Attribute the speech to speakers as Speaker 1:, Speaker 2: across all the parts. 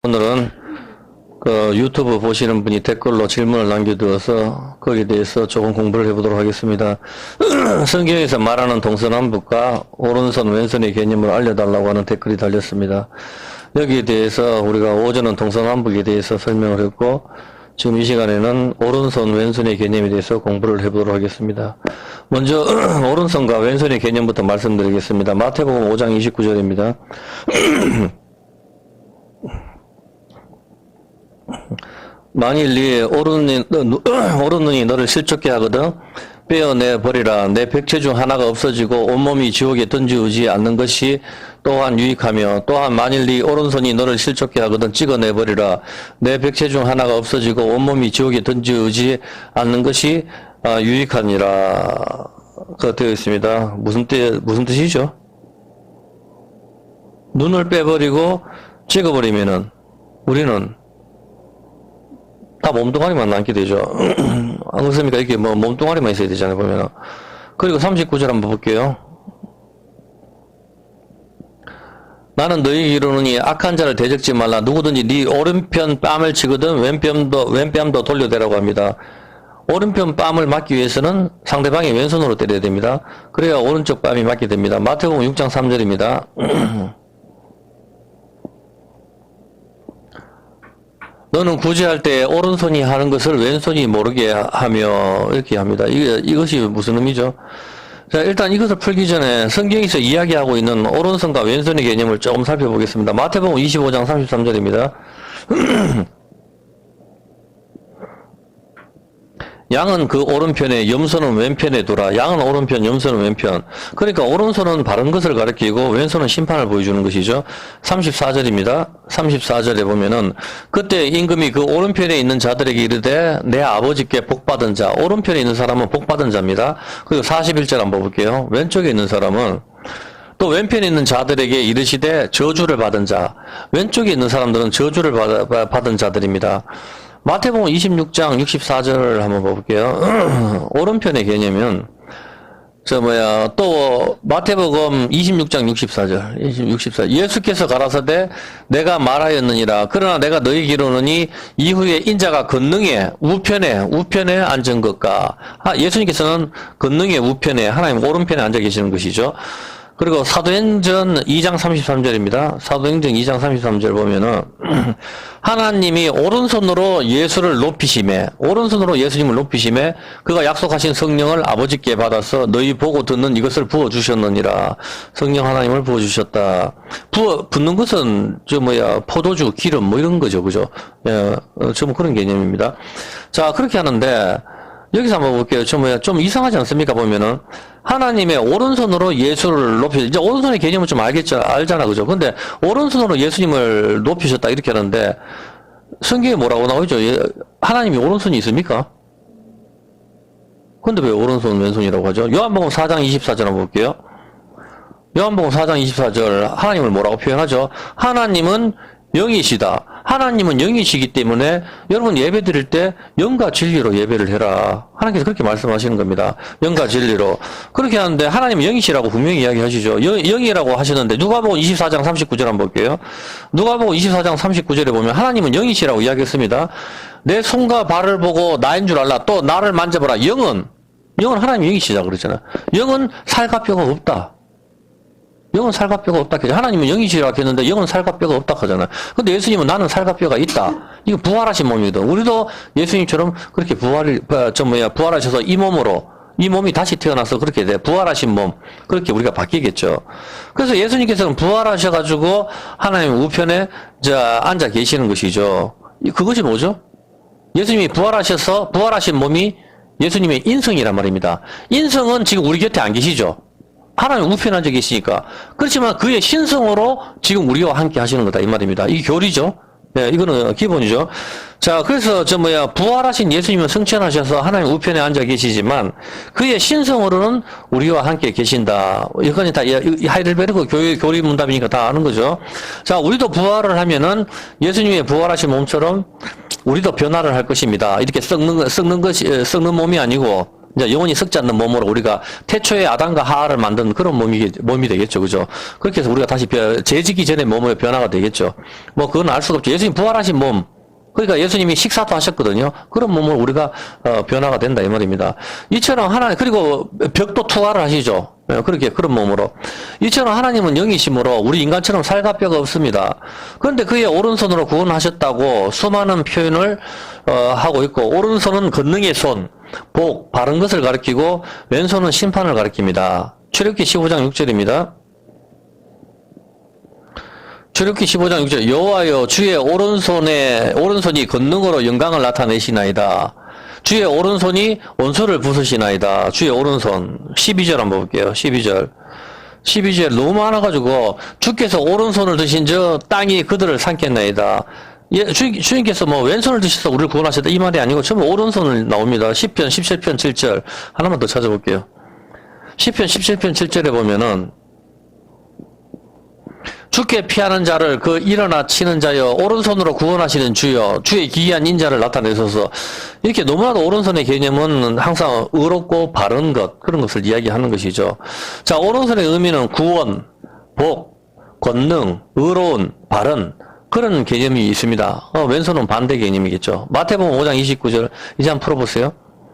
Speaker 1: 오늘은 그 유튜브 보시는 분이 댓글로 질문을 남겨두어서 거기에 대해서 조금 공부를 해보도록 하겠습니다. 성경에서 말하는 동서남북과 오른손 왼손의 개념을 알려달라고 하는 댓글이 달렸습니다. 여기에 대해서 우리가 오전은 동서남북에 대해서 설명을 했고 지금 이 시간에는 오른손 왼손의 개념에 대해서 공부를 해보도록 하겠습니다. 먼저 오른손과 왼손의 개념부터 말씀드리겠습니다. 마태복음 5장 29절입니다. 만일 네 오른눈이 너를 실족게 하거든 빼어내 버리라. 내 백체 중 하나가 없어지고 온몸이 지옥에 던지우지 않는 것이 또한 유익하며, 또한 만일 네 오른손이 너를 실족게 하거든 찍어내 버리라. 내 백체 중 하나가 없어지고 온몸이 지옥에 던지우지 않는 것이 유익하니라. 그 되어 있습니다. 무슨 뜻이죠? 눈을 빼버리고 찍어버리면은 우리는 다 몸뚱아리만 남게 되죠. 안 그렇습니까? 이렇게 뭐 몸뚱아리만 있어야 되잖아요, 보면은. 그리고 39절 한번 볼게요. 나는 너희에게 이르노니 악한 자를 대적지 말라. 누구든지 네 오른편 뺨을 치거든 왼뺨도 돌려대라고 합니다. 오른편 뺨을 맞기 위해서는 상대방이 왼손으로 때려야 됩니다. 그래야 오른쪽 뺨이 맞게 됩니다. 마태복음 6장 3절입니다. 너는 구제할 때 오른손이 하는 것을 왼손이 모르게 하며, 이렇게 합니다. 이것이 무슨 의미죠? 자, 일단 이것을 풀기 전에 성경에서 이야기하고 있는 오른손과 왼손의 개념을 조금 살펴보겠습니다. 마태복음 25장 33절입니다. 양은 그 오른편에 염소는 왼편에 두라. 양은 오른편, 염소는 왼편. 그러니까 오른손은 바른 것을 가리키고 왼손은 심판을 보여주는 것이죠. 34절입니다. 34절에 보면은 그때 임금이 그 오른편에 있는 자들에게 이르되 내 아버지께 복받은 자. 오른편에 있는 사람은 복받은 자입니다. 그리고 41절 한번 볼게요. 왼쪽에 있는 사람은 또 왼편에 있는 자들에게 이르시되 저주를 받은 자. 왼쪽에 있는 사람들은 저주를 받은 자들입니다. 마태복음 26장 64절을 한번 볼게요. 오른편의 개념은 또 마태복음 26장 64절 예수께서 가라사대 내가 말하였느니라. 그러나 내가 너희에게 이르노니 이후에 인자가 권능의 우편에 앉은 것과, 예수님께서는 권능의 우편에, 하나님 오른편에 앉아 계시는 것이죠. 그리고 사도행전 2장 33절입니다. 사도행전 2장 33절 보면은 하나님이 오른손으로 오른손으로 예수님을 높이심에 그가 약속하신 성령을 아버지께 받아서 너희 보고 듣는 이것을 부어주셨느니라. 성령 하나님을 부어주셨다. 붓는 것은 포도주, 기름 뭐 이런 거죠. 그죠? 좀 그런 개념입니다. 자, 그렇게 하는데 여기서 한번 볼게요. 좀 이상하지 않습니까? 보면은 하나님의 오른손으로 예수를 이제 오른손의 개념은 좀 알잖아. 그죠? 근데 오른손으로 예수님을 높이셨다 이렇게 하는데 성경에 뭐라고 나오죠? 하나님이 오른손이 있습니까? 근데 왜 오른손 왼손이라고 하죠? 요한복음 4장 24절 한번 볼게요. 요한복음 4장 24절 하나님을 뭐라고 표현하죠? 하나님은 영이시다. 하나님은 영이시기 때문에 여러분 예배 드릴 때 영과 진리로 예배를 해라. 하나님께서 그렇게 말씀하시는 겁니다. 영과 진리로. 그렇게 하는데 하나님은 영이시라고 분명히 이야기하시죠. 영이라고 하시는데 누가복음 24장 39절 한번 볼게요. 누가복음 24장 39절에 보면 하나님은 영이시라고 이야기했습니다. 내 손과 발을 보고 나인 줄 알라. 또 나를 만져보라. 영은 하나님이 영이시다 그러잖아요. 영은 살과 뼈가 없다. 영은 살과 뼈가 없다 하죠. 하나님은 영이시라고 했는데 영은 살과 뼈가 없다 하잖아요. 근데 예수님은 나는 살과 뼈가 있다. 이거 부활하신 몸이거든. 우리도 예수님처럼 그렇게 부활하셔서 이 몸이 다시 태어나서 그렇게 부활하신 몸, 그렇게 우리가 바뀌겠죠. 그래서 예수님께서는 부활하셔가지고 하나님 우편에 앉아 계시는 것이죠. 그것이 뭐죠? 예수님이 부활하신 몸이 예수님의 인성이란 말입니다. 인성은 지금 우리 곁에 안 계시죠. 하나님 우편에 앉아 계시니까. 그렇지만 그의 신성으로 지금 우리와 함께 하시는 거다 이 말입니다. 이게 교리죠. 네, 이거는 기본이죠. 자, 그래서 부활하신 예수님은 승천하셔서 하나님 우편에 앉아 계시지만 그의 신성으로는 우리와 함께 계신다. 이건 다 하이델베르크 교리 문답이니까 다 아는 거죠. 자, 우리도 부활을 하면은 예수님의 부활하신 몸처럼 우리도 변화를 할 것입니다. 이렇게 썩는 몸이 아니고 이제 영원히 썩지 않는 몸으로 우리가 태초에 아담과 하와를 만든 그런 몸이 되겠죠. 그죠? 그렇게 해서 우리가 다시 재지기 전에 몸의 변화가 되겠죠. 뭐, 그건 알 수가 없죠. 예수님 부활하신 몸. 그러니까 예수님이 식사도 하셨거든요. 그런 몸을 우리가, 변화가 된다, 이 말입니다. 이처럼 하나님, 그리고 벽도 투하를 하시죠. 그렇게, 그런 몸으로. 이처럼 하나님은 영이심으로 우리 인간처럼 살과 뼈가 없습니다. 그런데 그의 오른손으로 구원하셨다고 수많은 표현을, 하고 있고, 오른손은 권능의 손, 복, 바른 것을 가리키고, 왼손은 심판을 가리킵니다. 출애굽기 15장 6절입니다. 출애굽기 15장 6절 여호와여 주의 오른손이 권능으로 영광을 나타내시나이다. 주의 오른손이 원수를 부수시나이다. 주의 오른손 12절 한번 볼게요. 12절 너무 많아가지고 주께서 오른손을 드신 저 땅이 그들을 삼켰나이다. 예, 주님께서 뭐 왼손을 드셔서 우리를 구원하셨다 이 말이 아니고 전부 오른손을 나옵니다. 10편 17편 7절 하나만 더 찾아볼게요. 10편 17편 7절에 보면은 주께 피하는 자를 그 일어나 치는 자여 오른손으로 구원하시는 주여 주의 기이한 인자를 나타내셔서 이렇게 너무나도 오른손의 개념은 항상 의롭고 바른 것 그런 것을 이야기하는 것이죠. 자, 오른손의 의미는 구원, 복, 권능, 의로운, 바른 그런 개념이 있습니다. 왼손은 반대 개념이겠죠. 마태복음 5장 29절 이제 한번 풀어보세요.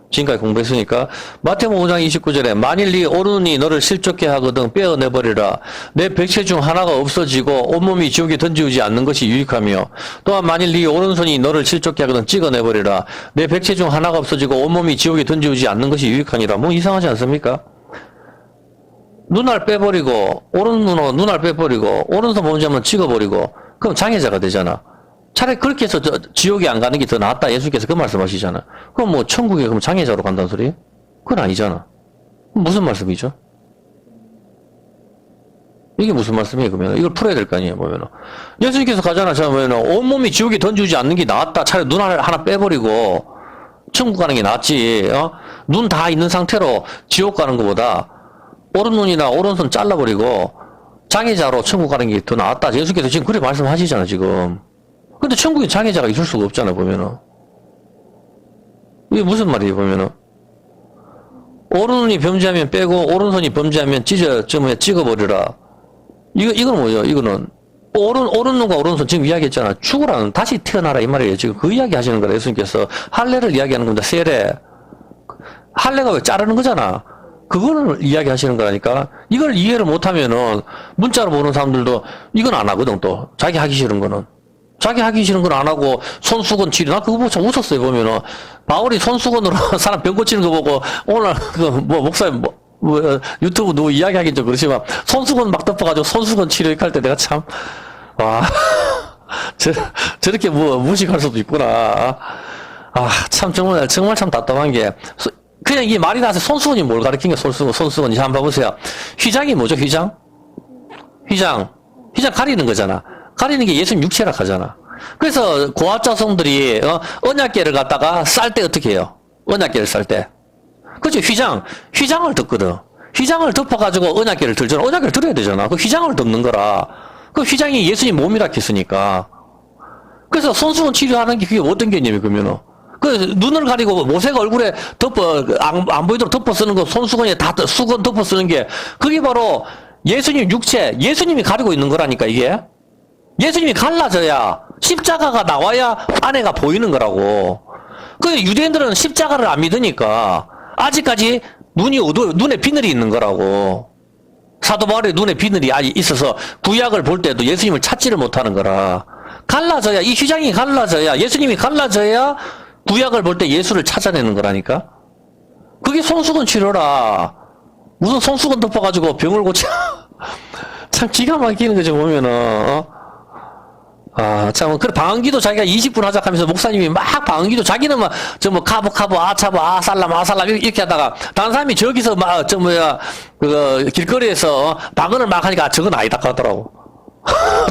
Speaker 1: 지금까지 공부했으니까 마태복음 5장 29절에 만일 네 오른이 너를 실족게 하거든 빼어내버리라. 내 백체 중 하나가 없어지고 온몸이 지옥에 던지우지 않는 것이 유익하며 또한 만일 네 오른손이 너를 실족게 하거든 찍어내버리라. 내 백체 중 하나가 없어지고 온몸이 지옥에 던지우지 않는 것이 유익하니라. 뭐 이상하지 않습니까? 눈알 빼버리고 오른손으로 눈알 빼버리고 오른손 몸지 한번 찍어버리고 그럼 장애자가 되잖아. 차라리 그렇게 해서 지옥에 안 가는 게 더 낫다. 예수께서 그 말씀하시잖아. 그럼 뭐 천국에 그럼 장애자로 간다는 소리? 그건 아니잖아. 무슨 말씀이죠? 이게 무슨 말씀이에요, 그러면? 이걸 풀어야 될 거 아니에요, 보면은. 예수님께서 가잖아, 보면은 온몸이 지옥에 던지지 않는 게 낫다. 차라리 눈 하나 빼버리고 천국 가는 게 낫지. 눈 다 있는 상태로 지옥 가는 것보다 오른눈이나 오른손 잘라버리고 장애자로 천국 가는 게 더 낫다. 예수께서 지금 그렇게 말씀하시잖아, 지금. 근데 천국에 장애자가 있을 수가 없잖아, 보면은. 이게 무슨 말이에요, 보면은. 오른손이 범죄하면 빼고, 오른손이 범죄하면 찍어버리라. 이건 뭐예요? 이거는. 오른눈과 오른손 지금 이야기했잖아. 죽으라는, 다시 태어나라, 이 말이에요. 지금 그 이야기 하시는 거라, 예수님께서. 할례를 이야기하는 겁니다, 세례. 할례가 왜 자르는 거잖아. 그거를 이야기 하시는 거라니까. 이걸 이해를 못하면은, 문자로 보는 사람들도 이건 안 하거든, 또. 자기 하기 싫은 거는. 자기 하기 싫은 건 안 하고 손수건 치료. 나 그거 보고 참 웃었어요. 보면은 바울이 손수건으로 사람 병 고치는 거 보고 오늘 목사님 유튜브 누구 이야기하긴 좀 그렇지만 손수건 막 덮어가지고 손수건 치료 이렇게 할 때 내가 참 와 저렇게 무식할 수도 있구나. 참 정말 참 답답한 게 그냥 이 말이 나서 손수건이 뭘 가르친 게 손수건이 한번 봐보세요. 휘장이 뭐죠? 휘장 가리는 거잖아. 가리는 게 예수님 육체라 하잖아. 그래서 고압자성들이 언약궤를 갖다가 쌀 때 어떻게 해요? 언약궤를 쌀 때. 그치? 휘장을 덮거든. 휘장을 덮어가지고 언약궤를 들잖아. 언약궤를 들어야 되잖아. 그 휘장을 덮는 거라. 그 휘장이 예수님 몸이라 했으니까. 그래서 손수건 치료하는 게 그게 어떤 개념이 그러면은. 그 눈을 가리고 모세가 얼굴에 안 보이도록 덮어 쓰는 거 손수건에 다 수건 덮어 쓰는 게 그게 바로 예수님 육체, 예수님이 가리고 있는 거라니까 이게. 예수님이 갈라져야 십자가가 나와야 안에가 보이는 거라고. 그 유대인들은 십자가를 안 믿으니까 아직까지 눈에 비늘이 있는 거라고. 사도 바울의 눈에 비늘이 있어서 구약을 볼 때도 예수님을 찾지를 못하는 거라. 갈라져야 이 휘장이 갈라져야 예수님이 갈라져야 구약을 볼 때 예수를 찾아내는 거라니까. 그게 손수건 치료라. 무슨 손수건 덮어가지고 병을 고쳐. 참 기가 막히는 거죠 보면은. 참, 그 방언기도 자기가 20분 하자 하면서 목사님이 막 방언기도 자기는 막, 카브, 아차브, 아살람, 이렇게 하다가, 다른 사람이 저기서 막, 길거리에서 방언을 막 하니까 저건 아니다 하더라고.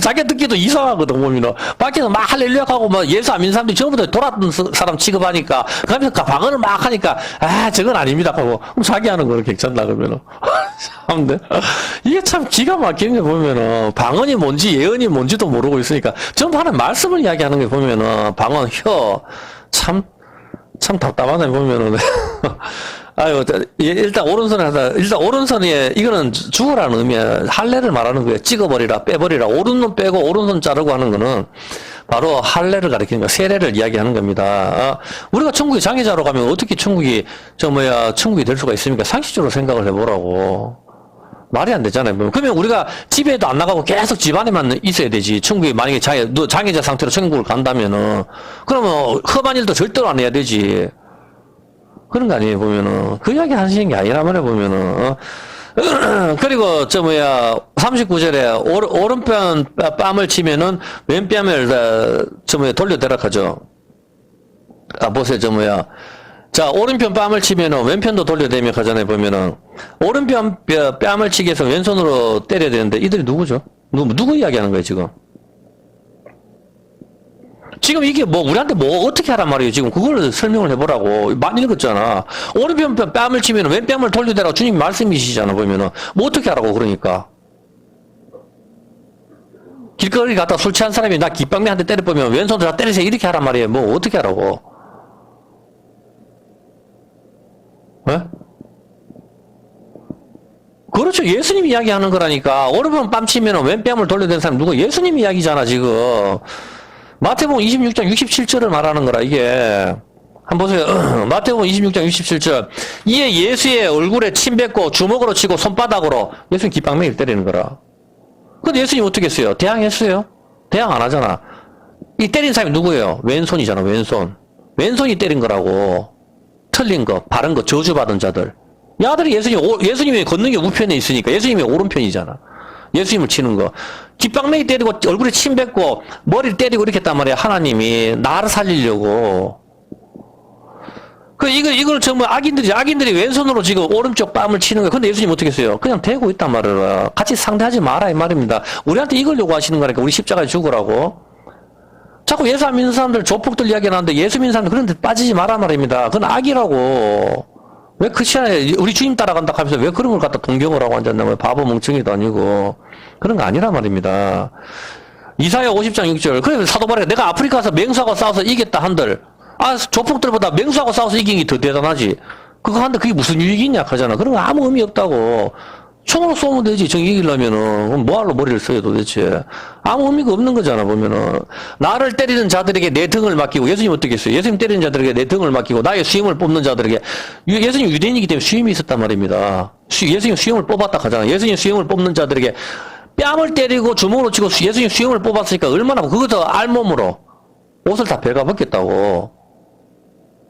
Speaker 1: 자기가 듣기도 이상하거든, 보면은. 밖에서 막 할렐루야 하고, 막 예수 안 믿는 사람들이 전부 다 돌았던 사람 취급하니까, 그러면서 방언을 막 하니까, 저건 아닙니다 하고, 그럼 자기 하는 거는 괜찮다, 그러면은. 참데 이게 참 기가 막히는 게 보면은, 방언이 뭔지 예언이 뭔지도 모르고 있으니까, 전부 하는 말씀을 이야기하는 게 보면은, 방언, 참 답답하네, 보면은. 아유, 일단 오른손에, 이거는 죽으라는 의미야. 할례를 말하는 거예요. 찍어버리라, 빼버리라. 오른손 빼고 오른손 자르고 하는 거는 바로 할례를 가리키는 거, 세례를 이야기하는 겁니다. 우리가 천국에 장애자로 가면 어떻게 천국이 될 수가 있습니까? 상식적으로 생각을 해보라고. 말이 안 되잖아요. 그러면 우리가 집에도 안 나가고 계속 집안에만 있어야 되지. 천국에 만약에 장애자 상태로 천국을 간다면은, 그러면 험한 일도 절대로 안 해야 되지. 그런 거 아니에요, 보면은. 그 이야기 하시는 게 아니란 말이에요, 보면은. 그리고, 39절에, 오른편 뺨을 치면은, 왼뺨을, 돌려대라 하죠. 보세요, 자, 오른편 뺨을 치면은, 왼편도 돌려대며 하잖아요, 보면은. 오른편 뺨을 치기 위해서 왼손으로 때려야 되는데, 이들이 누구죠? 누구 이야기 하는 거예요, 지금? 지금 이게 우리한테 어떻게 하란 말이에요. 지금 그걸 설명을 해보라고. 많이 읽었잖아. 오른편 뺨을 치면 왼뺨을 돌려대라고 주님 말씀이시잖아, 보면은. 어떻게 하라고, 그러니까. 길거리 갔다 술 취한 사람이 나 깃방매한테 때려보면 왼손으로 다 때리세요. 이렇게 하란 말이에요. 어떻게 하라고. 왜? 그렇죠. 예수님 이야기하는 거라니까. 오른편 뺨 치면 왼뺨을 돌려대는 사람 누구? 예수님 이야기잖아, 지금. 마태복음 26장 67절을 말하는 거라, 이게. 한번 보세요. 마태복음 26장 67절. 이에 예수의 얼굴에 침 뱉고 주먹으로 치고 손바닥으로 예수님 깃방맹이를 때리는 거라. 근데 예수님 어떻게 했어요? 대항했어요? 대항 안 하잖아. 이 때린 사람이 누구예요? 왼손이잖아, 왼손. 왼손이 때린 거라고. 틀린 거, 바른 거, 저주받은 자들. 야들이 예수님이 걷는 게 우편에 있으니까 예수님이 오른편이잖아. 예수님을 치는 거. 깃방맹이 때리고 얼굴에 침 뱉고 머리를 때리고 이렇게 했단 말이야. 하나님이 나를 살리려고. 이걸 정말 악인들이 왼손으로 지금 오른쪽 뺨을 치는 거야. 근데 예수님 어떻게 했어요? 그냥 대고 있단 말이야. 같이 상대하지 마라 이 말입니다. 우리한테 이걸 요구하시는 거니까 우리 십자가에 죽으라고. 자꾸 예수 안 믿는 사람들 조폭들 이야기 하는데 예수 믿는 사람들 그런 데 빠지지 마라 말입니다. 그건 악이라고. 왜 크리스천에 우리 주님 따라간다 하면서 왜 그런 걸 갖다 동경을 하고 앉았나? 바보 멍청이도 아니고 그런 거 아니란 말입니다. 이사야 50장 6절. 그래서 사도 바울이 내가 아프리카 가서 맹수하고 싸워서 이겼다 한들 조폭들보다 맹수하고 싸워서 이긴 게 더 대단하지. 그거 한데 그게 무슨 유익이 있냐 하잖아. 그런 거 아무 의미 없다고. 총으로 쏘면 되지. 정 이기려면은 뭐하러 머리를 써요 도대체. 아무 의미가 없는 거잖아 보면은. 나를 때리는 자들에게 내 등을 맡기고 예수님 어떻게 했어요? 예수님 때리는 자들에게 내 등을 맡기고 나의 수염을 뽑는 자들에게 예수님 유대인이기 때문에 수염이 있었단 말입니다. 예수님 수염을 뽑았다 하잖아. 예수님 수염을 뽑는 자들에게 뺨을 때리고 주먹으로 치고 예수님 수염을 뽑았으니까 얼마나 그것도 알몸으로 옷을 다 베가 벗겼다고.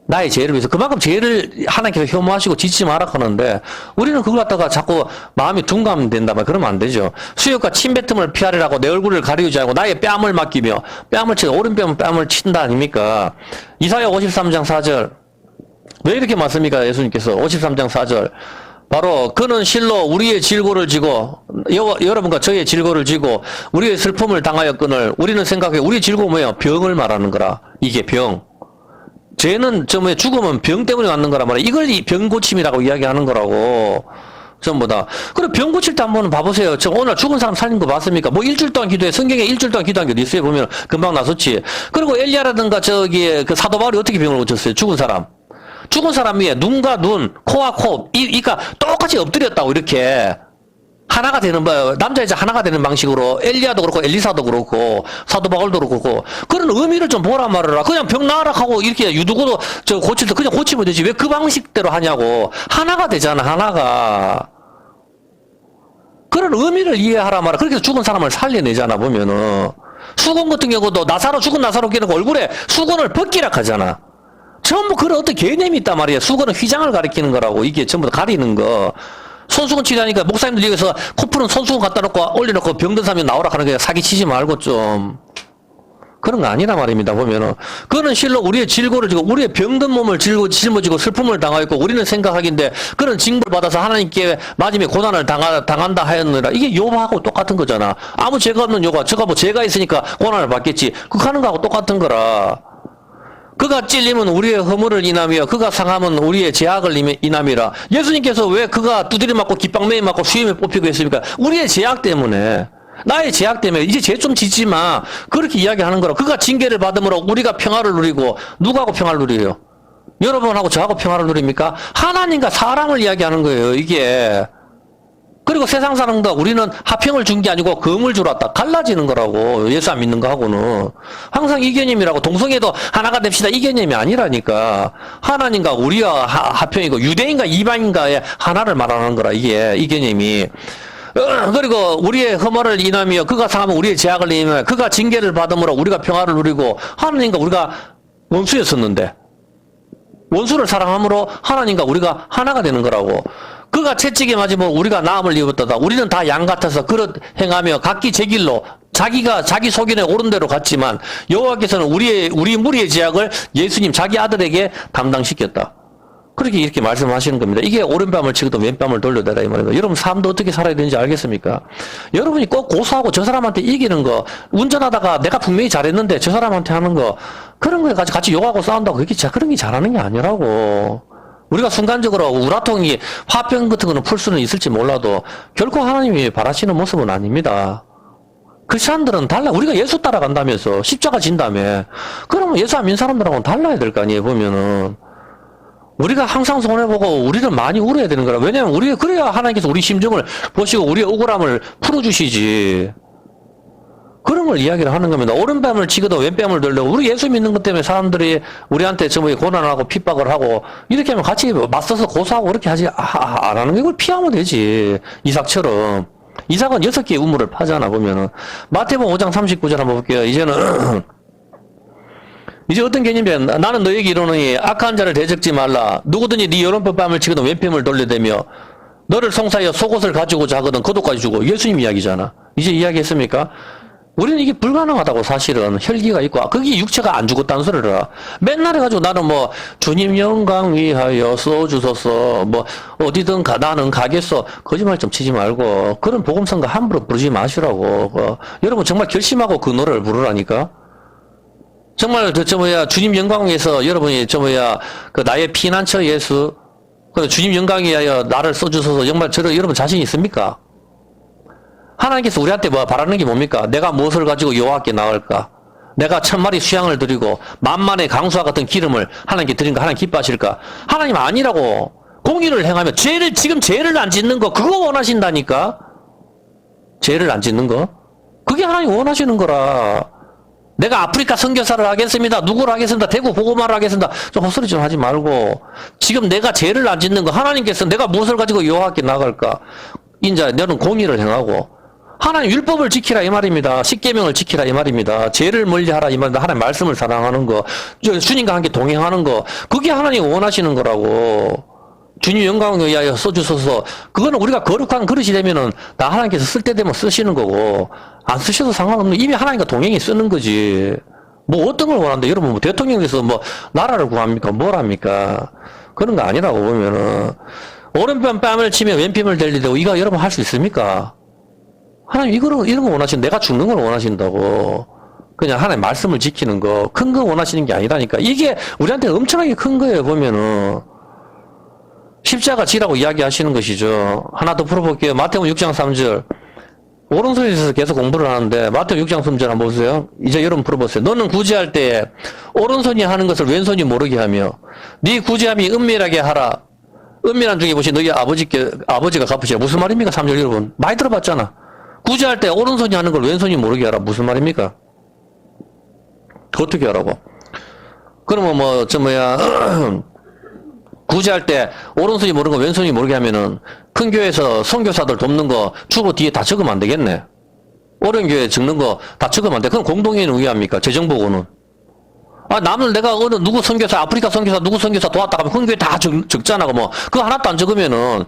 Speaker 1: 나의 죄를 위해서. 그만큼 죄를 하나님께서 혐오하시고 짓지 마라 하는데 우리는 그걸 갖다가 자꾸 마음이 둔감된다 말 그러면 안 되죠. 수욕과 침뱉음을 피하리라고 내 얼굴을 가리우지 않고 나의 뺨을 맡기며 뺨을 치고 오른뺨은 뺨을 친다 아닙니까? 이사야 53장 4절. 왜 이렇게 말씀입니까? 예수님께서 53장 4절. 바로 그는 실로 우리의 질고를 지고 여러분과 저의 질고를 지고 우리의 슬픔을 당하였거늘 우리는 생각해 우리의 질고가 뭐예요? 병을 말하는 거라. 이게 병. 죄는 죽음은 병 때문에 왔는 거란 말이야. 이걸 병 고침이라고 이야기하는 거라고. 전부 다. 그리고 병 고칠 때 한번 봐보세요. 저 오늘 죽은 사람 살린 거 봤습니까? 일주일 동안 기도해. 성경에 일주일 동안 기도한 게 어디 있어요? 보면 금방 나섰지. 그리고 엘리야라든가 그 사도 바울이 어떻게 병을 고쳤어요? 죽은 사람. 죽은 사람 위에 눈과 눈, 코와 코, 이가 똑같이 엎드렸다고 이렇게. 하나가 되는 남자 여자 하나가 되는 방식으로 엘리야도 그렇고 엘리사도 그렇고 사도 바울도 그렇고 그런 의미를 좀 보란 말이라. 그냥 병 나으라 하고 이렇게 유두고도 고칠 때 그냥 고치면 되지 왜 그 방식대로 하냐고. 하나가 되잖아. 하나가 그런 의미를 이해하라 말이야. 그렇게 해서 죽은 사람을 살려내잖아 보면은. 수건 같은 경우도 죽은 나사로 끼는 얼굴에 수건을 벗기라 하잖아. 전부 그런 어떤 개념이 있단 말이야. 수건은 휘장을 가리키는 거라고. 이게 전부 다 가리는 거. 손수건 치자니까 목사님들 여기서 코프는 손수건 갖다 놓고 올려놓고 병든 사람이 나오라 하는 게 사기치지 말고 좀 그런 거 아니란 말입니다. 보면은 그거는 실로 우리의 질고를 지고 우리의 병든 몸을 짊어지고 슬픔을 당하였고 우리는 생각하기인데 그런 징벌 받아서 하나님께 맞으며 고난을 당한다 하였느라. 이게 욥하고 똑같은 거잖아. 아무 죄가 없는 욥아 저가 죄가 있으니까 고난을 받겠지. 그거 하는 거하고 똑같은 거라. 그가 찔림은 우리의 허물을 인하며 그가 상함은 우리의 죄악을 인함이라. 예수님께서 왜 그가 두드려 맞고 깃방매에 맞고 수염에 뽑히고 했습니까? 우리의 죄악 때문에. 나의 죄악 때문에 이제 죄 좀 짓지 마. 그렇게 이야기하는 거라. 그가 징계를 받음으로 우리가 평화를 누리고 누구하고 평화를 누려요? 여러분하고 저하고 평화를 누립니까? 하나님과 사랑을 이야기하는 거예요, 이게. 그리고 세상 사람과 우리는 화평을 준 게 아니고 금을 주러 왔다. 갈라지는 거라고. 예수 안 믿는 거하고는. 항상 이 개념이라고. 동성애도 하나가 됩시다. 이 개념이 아니라니까. 하나님과 우리와 화평이고 유대인과 이방인과의 하나를 말하는 거라. 이게 이 개념이. 그리고 우리의 흠모를 인하며 그가 상하면 우리의 제약을 인하며 그가 징계를 받음으로 우리가 평화를 누리고 하나님과 우리가 원수였었는데 원수를 사랑함으로 하나님과 우리가 하나가 되는 거라고. 그가 채찍에 맞으면 우리가 나음을 입었다. 우리는 다 양 같아서 그릇 행하며 각기 제 길로 자기가 자기 소견에 옳은 대로 갔지만 여호와께서는 우리 무리의 제약을 예수님 자기 아들에게 담당시켰다. 그렇게 이렇게 말씀하시는 겁니다. 이게 오른뺨을 치고도 왼뺨을 돌려대라 이 말입니다. 여러분 삶도 어떻게 살아야 되는지 알겠습니까? 여러분이 꼭 고소하고 저 사람한테 이기는 거, 운전하다가 내가 분명히 잘했는데 저 사람한테 하는 거, 그런 거에 같이 욕하고 싸운다고 그런 게 잘하는 게 아니라고. 우리가 순간적으로 우라통이 화병 같은 거는 풀 수는 있을지 몰라도 결코 하나님이 바라시는 모습은 아닙니다. 크리스찬들은 달라. 우리가 예수 따라간다면서 십자가 진다며. 그러면 예수 안 믿는 사람들하고는 달라야 될 거 아니에요, 보면은. 우리가 항상 손해보고 우리는 많이 울어야 되는 거라. 왜냐면 우리가 그래야 하나님께서 우리 심정을 보시고 우리의 억울함을 풀어주시지. 그런 걸 이야기를 하는 겁니다. 오른뺨을 치고도 왼뺨을 돌려고. 우리 예수 믿는 것 때문에 사람들이 우리한테 전부 고난을 하고 핍박을 하고 이렇게 하면 같이 맞서서 고소하고 그렇게 하지 안 하는 거. 이걸 피하면 되지. 이삭처럼. 이삭은 6개의 우물을 파잖아 보면은. 마태복음 5장 39절 한번 볼게요. 이제는 이제 어떤 개념이야? 나는 너에게 이르노니 악한 자를 대적지 말라. 누구든지 네 오른뺨을 치거든 왼편을 돌려대며 너를 송사하여 속옷을 가지고자 하거든 겉옷까지 주고. 예수님 이야기잖아. 이제 이야기했습니까? 우리는 이게 불가능하다고. 사실은 혈기가 있고 그게 육체가 안 죽었다는 소리를 해라. 맨날 해가지고 나는 뭐 주님 영광 위하여 써주소서 뭐 어디든 나는 가겠어. 거짓말 좀 치지 말고 그런 복음성가 함부로 부르지 마시라고. 여러분 정말 결심하고 그 노래를 부르라니까. 정말 주님 영광 위해서 여러분이 그 나의 피난처 예수, 그 주님 영광 위하여 나를 써주소서. 정말 여러분 자신 있습니까? 하나님께서 우리한테 뭐 바라는 게 뭡니까? 내가 무엇을 가지고 여호와께 나갈까? 내가 1000마리 수양을 드리고 만만의 강수와 같은 기름을 하나님께 드린 거 하나님 기뻐하실까? 하나님 아니라고. 공의를 행하며 지금 죄를 안 짓는 거 그거 원하신다니까. 죄를 안 짓는 거 그게 하나님 원하시는 거라. 내가 아프리카 선교사를 하겠습니다. 누구를 하겠습니다. 대구 복음화를 하겠습니다. 좀 헛소리 좀 하지 말고 지금 내가 죄를 안 짓는 거 하나님께서 내가 무엇을 가지고 여호와께 나갈까? 이제 너는 공의를 행하고 하나님 율법을 지키라 이 말입니다. 십계명을 지키라 이 말입니다. 죄를 멀리하라 이 말입니다. 하나님 말씀을 사랑하는 거, 주님과 함께 동행하는 거, 그게 하나님 원하시는 거라고. 주님 영광을 위하여 써주소서. 그거는 우리가 거룩한 그릇이 되면은 다 하나님께서 쓸 때 되면 쓰시는 거고 안 쓰셔도 상관없는 이미 하나님과 동행이 쓰는 거지. 뭐 어떤 걸 원하는데 여러분 뭐 대통령에서 뭐 나라를 구합니까? 뭘 합니까? 그런 거 아니라고 보면은 오른편 뺨을 치며 왼편을 들리되고 이거 여러분 할 수 있습니까? 하나님 이런 거 원하시는 내가 죽는 걸 원하신다고. 그냥 하나님 말씀을 지키는 거 큰 거 원하시는 게 아니라니까. 이게 우리한테 엄청나게 큰 거예요 보면은. 십자가 지라고 이야기하시는 것이죠. 하나 더 풀어볼게요. 마태복음 6장 3절. 오른손에서 계속 공부를 하는데 마태복음 6장 3절 한번 보세요. 이제 여러분 풀어보세요. 너는 구제할 때 오른손이 하는 것을 왼손이 모르게 하며 네 구제함이 은밀하게 하라. 은밀한 중에 보시 너희 아버지가 갚으시라. 무슨 말입니까? 3절 여러분. 많이 들어봤잖아. 구제할 때 오른손이 하는 걸 왼손이 모르게 하라. 무슨 말입니까? 어떻게 하라고? 그러면 구제할 때 오른손이 모르는 거 왼손이 모르게 하면은 큰 교회에서 선교사들 돕는 거 주보 뒤에 다 적으면 안 되겠네. 어려운 교회 적는 거 다 적으면 안 돼. 그건 공동회의는 왜 합니까? 재정보고는. 남을 내가 누구 선교사, 아프리카 선교사, 누구 선교사 도왔다 하면 큰 교회 다 적잖아. 뭐 그거 하나도 안 적으면은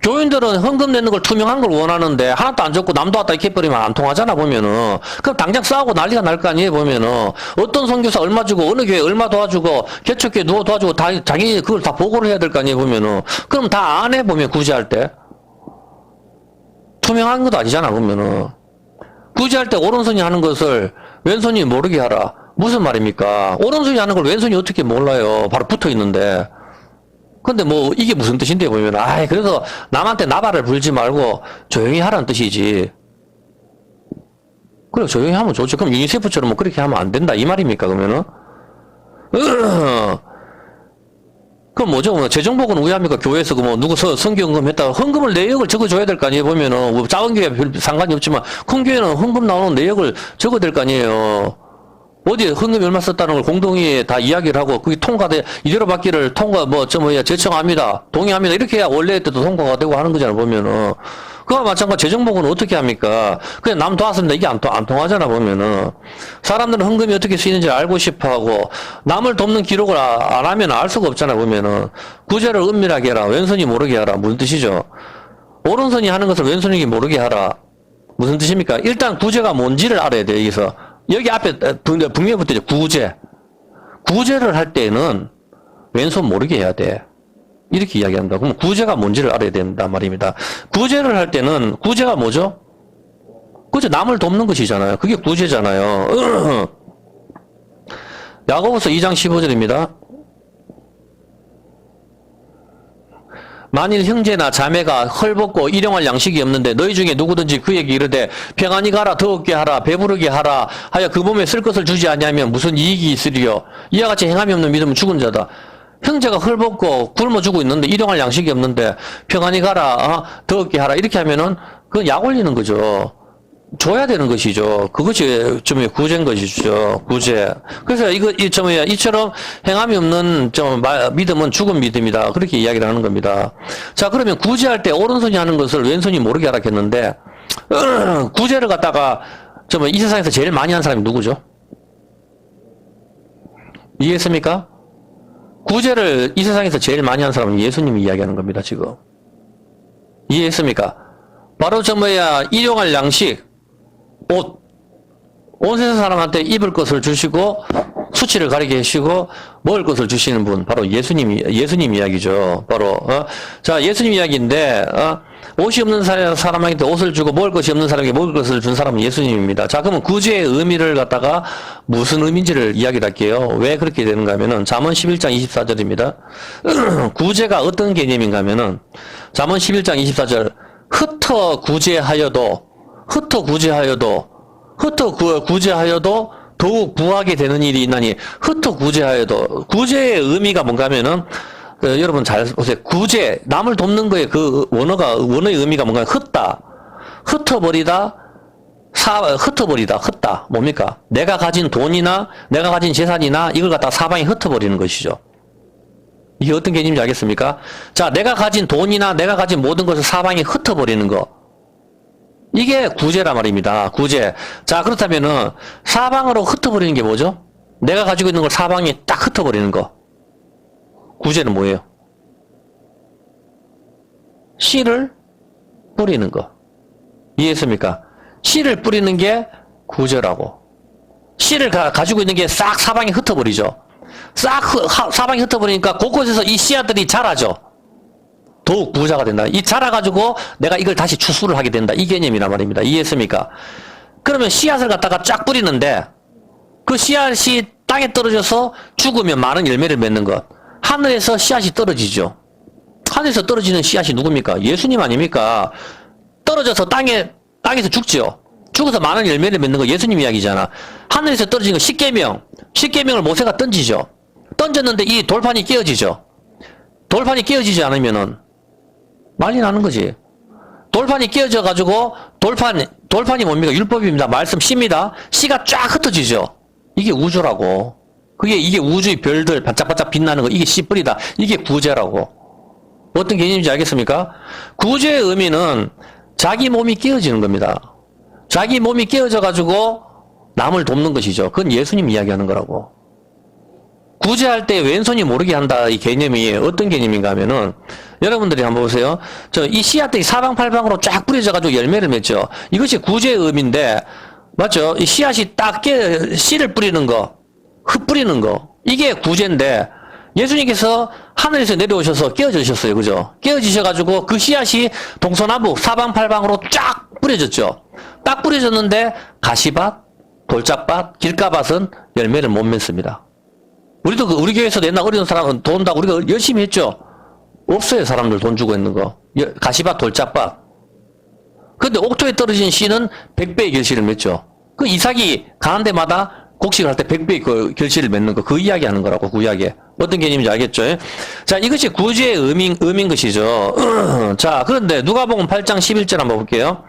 Speaker 1: 교인들은 헌금 내는 걸 투명한 걸 원하는데 하나도 안 적고 남도 왔다 이렇게 해버리면 안 통하잖아 보면은. 그럼 당장 싸우고 난리가 날 거 아니에요 보면은. 어떤 선교사 얼마 주고 어느 교회 얼마 도와주고 개척교회 누구 도와주고 다 자기 그걸 다 보고를 해야 될 거 아니에요 보면은. 그럼 다 안 해 보면 구제할 때. 투명한 것도 아니잖아 보면은. 구제할 때 오른손이 하는 것을 왼손이 모르게 하라. 무슨 말입니까? 오른손이 하는 걸 왼손이 어떻게 몰라요. 바로 붙어 있는데. 근데 뭐 이게 무슨 뜻인데 보면 그래서 남한테 나발을 불지 말고 조용히 하라는 뜻이지. 그래 조용히 하면 좋죠. 그럼 유니세프처럼 뭐 그렇게 하면 안 된다 이 말입니까 그러면은? 그럼 뭐죠? 뭐 재정복은 왜 합니까? 교회에서 그 뭐 누구 성경금 했다가 헌금을 내역을 적어줘야 될 거 아니에요? 보면은 뭐 작은 교회 별 상관이 없지만 큰 교회는 헌금 나오는 내역을 적어야 될 거 아니에요? 어디에 헌금이 얼마 썼다는 걸 공동회의에 다 이야기를 하고 그게 통과돼 이대로 받기를 통과 제청합니다. 동의합니다. 이렇게 해야 원래 때도 통과가 되고 하는 거잖아 보면은. 그와 마찬가지 재정복은 어떻게 합니까? 그냥 남 도왔습니다. 이게 안 통하잖아 보면은. 사람들은 헌금이 어떻게 쓰이는지 알고 싶어하고 남을 돕는 기록을 안 하면 알 수가 없잖아 보면은. 구제를 은밀하게 해라. 왼손이 모르게 하라. 무슨 뜻이죠? 오른손이 하는 것을 왼손이 모르게 하라. 무슨 뜻입니까? 일단 구제가 뭔지를 알아야 돼 여기서. 여기 앞에 분명히 붙어있죠. 구제. 구제를 할 때는 왼손 모르게 해야 돼. 이렇게 이야기한다. 그럼 구제가 뭔지를 알아야 된단 말입니다. 구제를 할 때는 구제가 뭐죠? 그죠? 남을 돕는 것이잖아요. 그게 구제잖아요. 야고보서 2장 15절입니다. 만일 형제나 자매가 헐벗고 일용할 양식이 없는데 너희 중에 누구든지 그에게 이르되 평안히 가라 더럽게 하라 배부르게 하라 하여 그 몸에 쓸 것을 주지 아니하면 무슨 이익이 있으리요. 이와 같이 행함이 없는 믿음은 죽은 자다. 형제가 헐벗고 굶어 죽고 있는데 일용할 양식이 없는데 평안히 가라 더럽게 하라 이렇게 하면은 그건 약 올리는 거죠. 줘야 되는 것이죠. 그것이 좀 구제인 것이죠. 구제. 그래서 이처럼 행함이 없는 믿음은 죽은 믿음이다. 그렇게 이야기를 하는 겁니다. 자, 그러면 구제할 때 오른손이 하는 것을 왼손이 모르게 하라 했는데, 구제를 갖다가 이 세상에서 제일 많이 하는 사람이 누구죠? 이해했습니까? 구제를 이 세상에서 제일 많이 하는 사람은 예수님이 이야기하는 겁니다, 지금. 이해했습니까? 바로 일용할 양식, 옷, 온 세상 사람한테 입을 것을 주시고 수치를 가리게 하시고 먹을 것을 주시는 분 바로 예수님 이야기죠. 바로 자 예수님 이야기인데 옷이 없는 사람에게 옷을 주고 먹을 것이 없는 사람에게 먹을 것을 준 사람은 예수님입니다. 자 그러면 구제의 의미를 갖다가 무슨 의미인지를 이야기를 할게요. 왜 그렇게 되는가 하면은 잠언 11장 24절입니다. 구제가 어떤 개념인가 하면은 잠언 11장 24절 흩어 구제하여도 더욱 부하게 되는 일이 있나니 흩어 구제하여도 구제의 의미가 뭔가 하면은 여러분 잘 보세요. 구제 남을 돕는 거에 그 원어의 의미가 뭔가 흩어버리다 뭡니까? 내가 가진 돈이나 내가 가진 재산이나 이걸 갖다 사방에 흩어버리는 것이죠. 이게 어떤 개념인지 알겠습니까? 자, 내가 가진 돈이나 내가 가진 모든 것을 사방에 흩어버리는 거. 이게 구제란 말입니다. 구제. 자, 그렇다면은 사방으로 흩어버리는 게 뭐죠? 내가 가지고 있는 걸 사방에 딱 흩어버리는 거. 구제는 뭐예요? 씨를 뿌리는 거. 이해했습니까? 씨를 뿌리는 게 구제라고. 씨를 가지고 있는 게 싹 사방에 흩어버리죠. 싹 사방에 흩어버리니까 곳곳에서 이 씨앗들이 자라죠. 더욱 부자가 된다. 이 자라가지고 내가 이걸 다시 추수를 하게 된다. 이 개념이란 말입니다. 이해했습니까? 그러면 씨앗을 갖다가 쫙 뿌리는데 그 씨앗이 땅에 떨어져서 죽으면 많은 열매를 맺는 것. 하늘에서 씨앗이 떨어지죠. 하늘에서 떨어지는 씨앗이 누굽니까? 예수님 아닙니까? 떨어져서 땅에서 죽죠. 죽어서 많은 열매를 맺는 거 예수님 이야기잖아. 하늘에서 떨어진 거 십계명을 모세가 던지죠. 던졌는데 이 돌판이 깨어지죠. 돌판이 깨어지지 않으면은 난리 나는 거지. 돌판이 깨어져 가지고 돌판이 뭡니까? 율법입니다. 말씀 씨입니다. 씨가 쫙 흩어지죠. 이게 우주라고. 이게 우주의 별들 반짝반짝 빛나는 거 이게 씨 뿌리다. 이게 구제라고. 어떤 개념인지 알겠습니까? 구제의 의미는 자기 몸이 깨어지는 겁니다. 자기 몸이 깨어져 가지고 남을 돕는 것이죠. 그건 예수님 이야기하는 거라고. 구제할 때 왼손이 모르게 한다. 이 개념이 어떤 개념인가 하면은 여러분들이 한번 보세요. 이 씨앗들이 사방팔방으로 쫙 뿌려져가지고 열매를 맺죠. 이것이 구제의 의미인데 맞죠? 이 씨앗이 딱 씨를 뿌리는 거, 흙 뿌리는 거 이게 구제인데 예수님께서 하늘에서 내려오셔서 깨어지셨어요. 그죠? 깨어지셔가지고 그 씨앗이 동서남북 사방팔방으로 쫙 뿌려졌죠. 딱 뿌려졌는데 가시밭, 돌짝밭, 길가밭은 열매를 못 맺습니다. 우리도 우리 교회에서 옛날 어려운 사람은 도운다고 우리가 열심히 했죠. 없어요. 사람들 돈 주고 있는 거. 가시밭, 돌짝밭. 근데 옥토에 떨어진 씨는 100배의 결실을 맺죠. 그 이삭이 가는 데마다 곡식을 할 때 100배의 그 결실을 맺는 거, 그 이야기 하는 거라고, 그 이야기. 어떤 개념인지 알겠죠? 자, 이것이 구제의 의미인 것이죠. 자, 그런데 누가복음 8장 11절 한번 볼게요.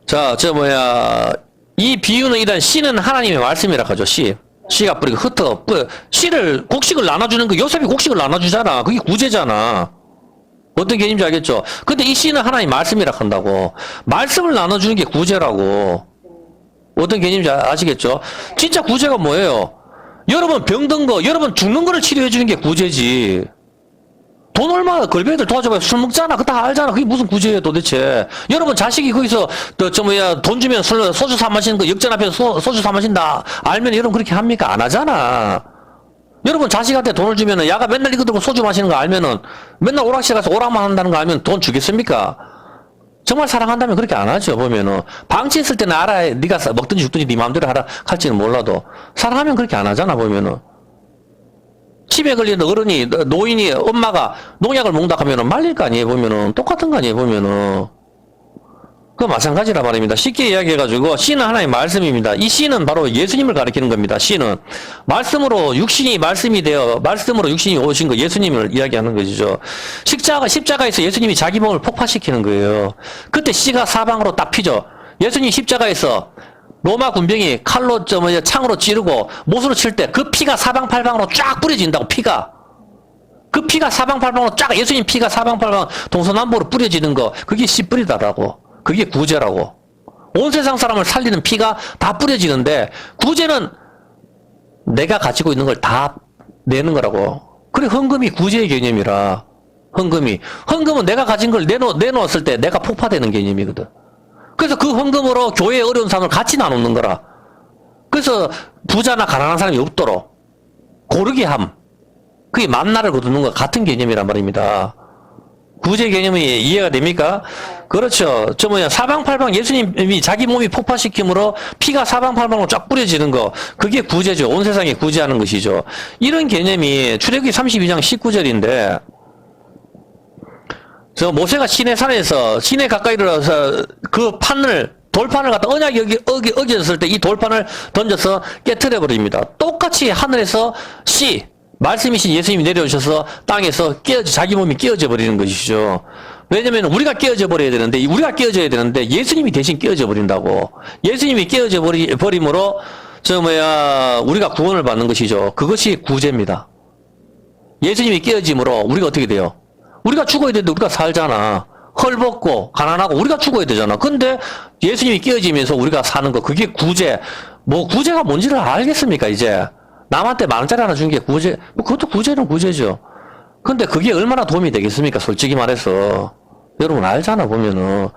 Speaker 1: 자, 이 비유는 일단 씨는 하나님의 말씀이라 하죠, 씨. 씨가 뿌리고 흩어, 곡식을 나눠주는 거, 요셉이 곡식을 나눠주잖아. 그게 구제잖아. 어떤 개념인지 알겠죠? 근데 이 씨는 하나님 말씀이라 한다고. 말씀을 나눠주는 게 구제라고. 어떤 개념인지 아시겠죠? 진짜 구제가 뭐예요? 여러분 병든 거, 여러분 죽는 거를 치료해주는 게 구제지. 돈 얼마 걸배들 도와줘봐요. 술 먹잖아. 그거 다 알잖아. 그게 무슨 구제예요 도대체. 여러분 자식이 거기서 돈 주면 소주 사 마시는 거, 역전 앞에서 소주 사 마신다 알면 여러분 그렇게 합니까? 안 하잖아. 여러분 자식한테 돈을 주면은 야가 맨날 이거 들고 소주 마시는 거 알면은 맨날 오락실 가서 오락만 한다는 거 알면 돈 주겠습니까? 정말 사랑한다면 그렇게 안 하죠. 보면은 방치했을 때는 알아야 네가 먹든지 죽든지 네 마음대로 하라 할지는 몰라도 사랑하면 그렇게 안 하잖아. 보면은 치매 걸리는 어른이 노인이 엄마가 농약을 먹는다 하면은 말릴 거 아니에요. 보면은 똑같은 거 아니에요. 보면은 그거 마찬가지라 말입니다. 쉽게 이야기해가지고 씨는 하나의 말씀입니다. 이 씨는 바로 예수님을 가리키는 겁니다. 씨는 말씀으로 육신이 말씀이 되어 말씀으로 육신이 오신 거 예수님을 이야기하는 것이죠. 십자가에서 예수님이 자기 몸을 폭파시키는 거예요. 그때 씨가 사방으로 딱 피죠. 예수님 십자가에서 로마 군병이 칼로 창으로 찌르고 못으로 칠 때 그 피가 사방팔방으로 쫙 뿌려진다고. 그 피가 사방팔방으로 쫙 예수님 피가 사방팔방 동서남북으로 뿌려지는 거 그게 씨 뿌리다라고. 그게 구제라고. 온 세상 사람을 살리는 피가 다 뿌려지는데 구제는 내가 가지고 있는 걸 다 내는 거라고. 그래 헌금이 구제의 개념이라. 헌금은 내가 가진 걸 내놓았을 때 내가 폭파되는 개념이거든. 그래서 그 헌금으로 교회의 어려운 사람을 같이 나누는 거라. 그래서 부자나 가난한 사람이 없도록 고르게 함. 그게 만나를 거두는 것 같은 개념이란 말입니다. 구제 개념이 이해가 됩니까? 그렇죠. 사방팔방 예수님이 자기 몸이 폭파시킴으로 피가 사방팔방으로 쫙 뿌려지는 거. 그게 구제죠. 온 세상에 구제하는 것이죠. 이런 개념이 출애굽기 32장 19절인데 모세가 시내 가까이 들어서 그 돌판을 갖다 언약이 어겨졌을 때 이 돌판을 던져서 깨트려 버립니다. 똑같이 하늘에서 말씀이신 예수님이 내려오셔서 땅에서 자기 몸이 깨어져 버리는 것이죠. 왜냐면 우리가 깨어져 버려야 되는데, 예수님이 대신 깨어져 버린다고. 예수님이 깨어져 버림으로, 우리가 구원을 받는 것이죠. 그것이 구제입니다. 예수님이 깨어짐으로 우리가 어떻게 돼요? 우리가 죽어야 되는데 우리가 살잖아. 헐벗고, 가난하고, 우리가 죽어야 되잖아. 근데 예수님이 깨어지면서 우리가 사는 거, 그게 구제. 구제가 뭔지를 알겠습니까, 이제? 남한테 만원짜리 하나 준 게 구제, 그것도 구제는 구제죠. 근데 그게 얼마나 도움이 되겠습니까? 솔직히 말해서. 여러분 알잖아, 보면은.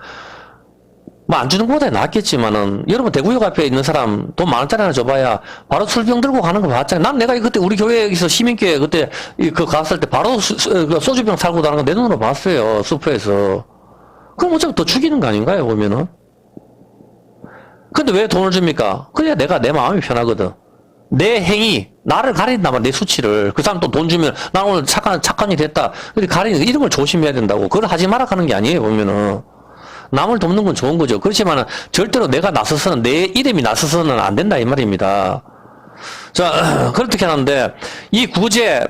Speaker 1: 안 주는 것보다 낫겠지만은, 여러분 대구역 앞에 있는 사람 돈 만원짜리 하나 줘봐야 바로 술병 들고 가는 거 봤잖아요. 내가 그때 우리 교회에서 시민교회 그때 갔을 때 바로 소주병 살고 다는 거 내 눈으로 봤어요. 슈퍼에서. 그럼 어차피 더 죽이는 거 아닌가요, 보면은? 근데 왜 돈을 줍니까? 그래야 내 마음이 편하거든. 내 행위, 나를 가린단 말이야, 내 수치를. 그 사람 또 돈 주면, 나 오늘 착한 일 했다. 근데 이런 걸 조심해야 된다고. 그걸 하지 마라 하는 게 아니에요, 보면은. 남을 돕는 건 좋은 거죠. 그렇지만, 절대로 내가 나서서는, 내 이름이 나서서는 안 된다, 이 말입니다. 자, 그렇게 하는데, 이 구제,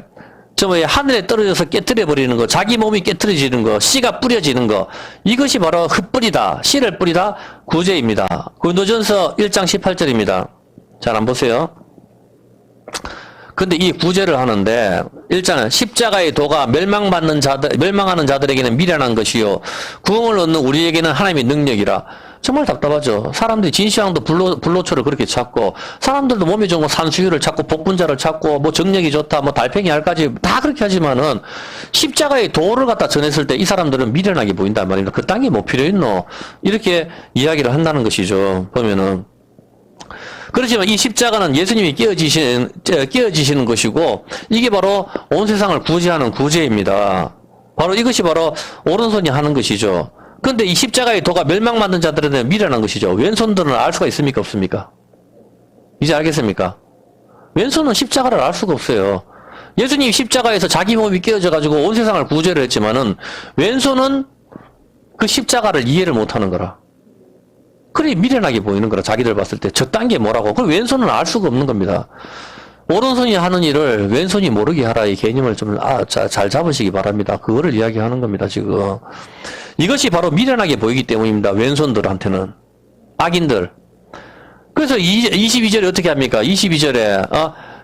Speaker 1: 하늘에 떨어져서 깨트려버리는 거, 자기 몸이 깨트려지는 거, 씨가 뿌려지는 거, 이것이 바로 흩뿌리다, 씨를 뿌리다, 구제입니다. 고린도전서 1장 18절입니다. 잘 안 보세요. 근데 이 구제를 하는데 일단은 십자가의 도가 멸망하는 자들에게는 미련한 것이요 구원을 얻는 우리에게는 하나님의 능력이라. 정말 답답하죠. 사람들이 진시황도 불로초를 그렇게 찾고 사람들도 몸이 좋은 산수유를 찾고 복분자를 찾고 정력이 좋다 달팽이 알까지 다 그렇게 하지만은 십자가의 도를 갖다 전했을 때 이 사람들은 미련하게 보인단 말입니다. 그 땅이 뭐 필요 있노? 이렇게 이야기를 한다는 것이죠. 보면은. 그렇지만 이 십자가는 예수님이 깨어지시는 것이고 이게 바로 온 세상을 구제하는 구제입니다. 바로 이것이 바로 오른손이 하는 것이죠. 그런데 이 십자가의 도가 멸망받는 자들에게는 미련한 것이죠. 왼손들은 알 수가 있습니까? 없습니까? 이제 알겠습니까? 왼손은 십자가를 알 수가 없어요. 예수님이 십자가에서 자기 몸이 깨어져가지고 온 세상을 구제를 했지만은 왼손은 그 십자가를 이해를 못하는 거라. 그래 미련하게 보이는 거라. 자기들 봤을 때 저딴 게 뭐라고. 그 왼손은 알 수가 없는 겁니다. 오른손이 하는 일을 왼손이 모르게 하라. 이 개념을 좀 잘 잡으시기 바랍니다. 그거를 이야기하는 겁니다. 지금 이것이 바로 미련하게 보이기 때문입니다. 왼손들한테는. 악인들. 그래서 22절에 어떻게 합니까? 22절에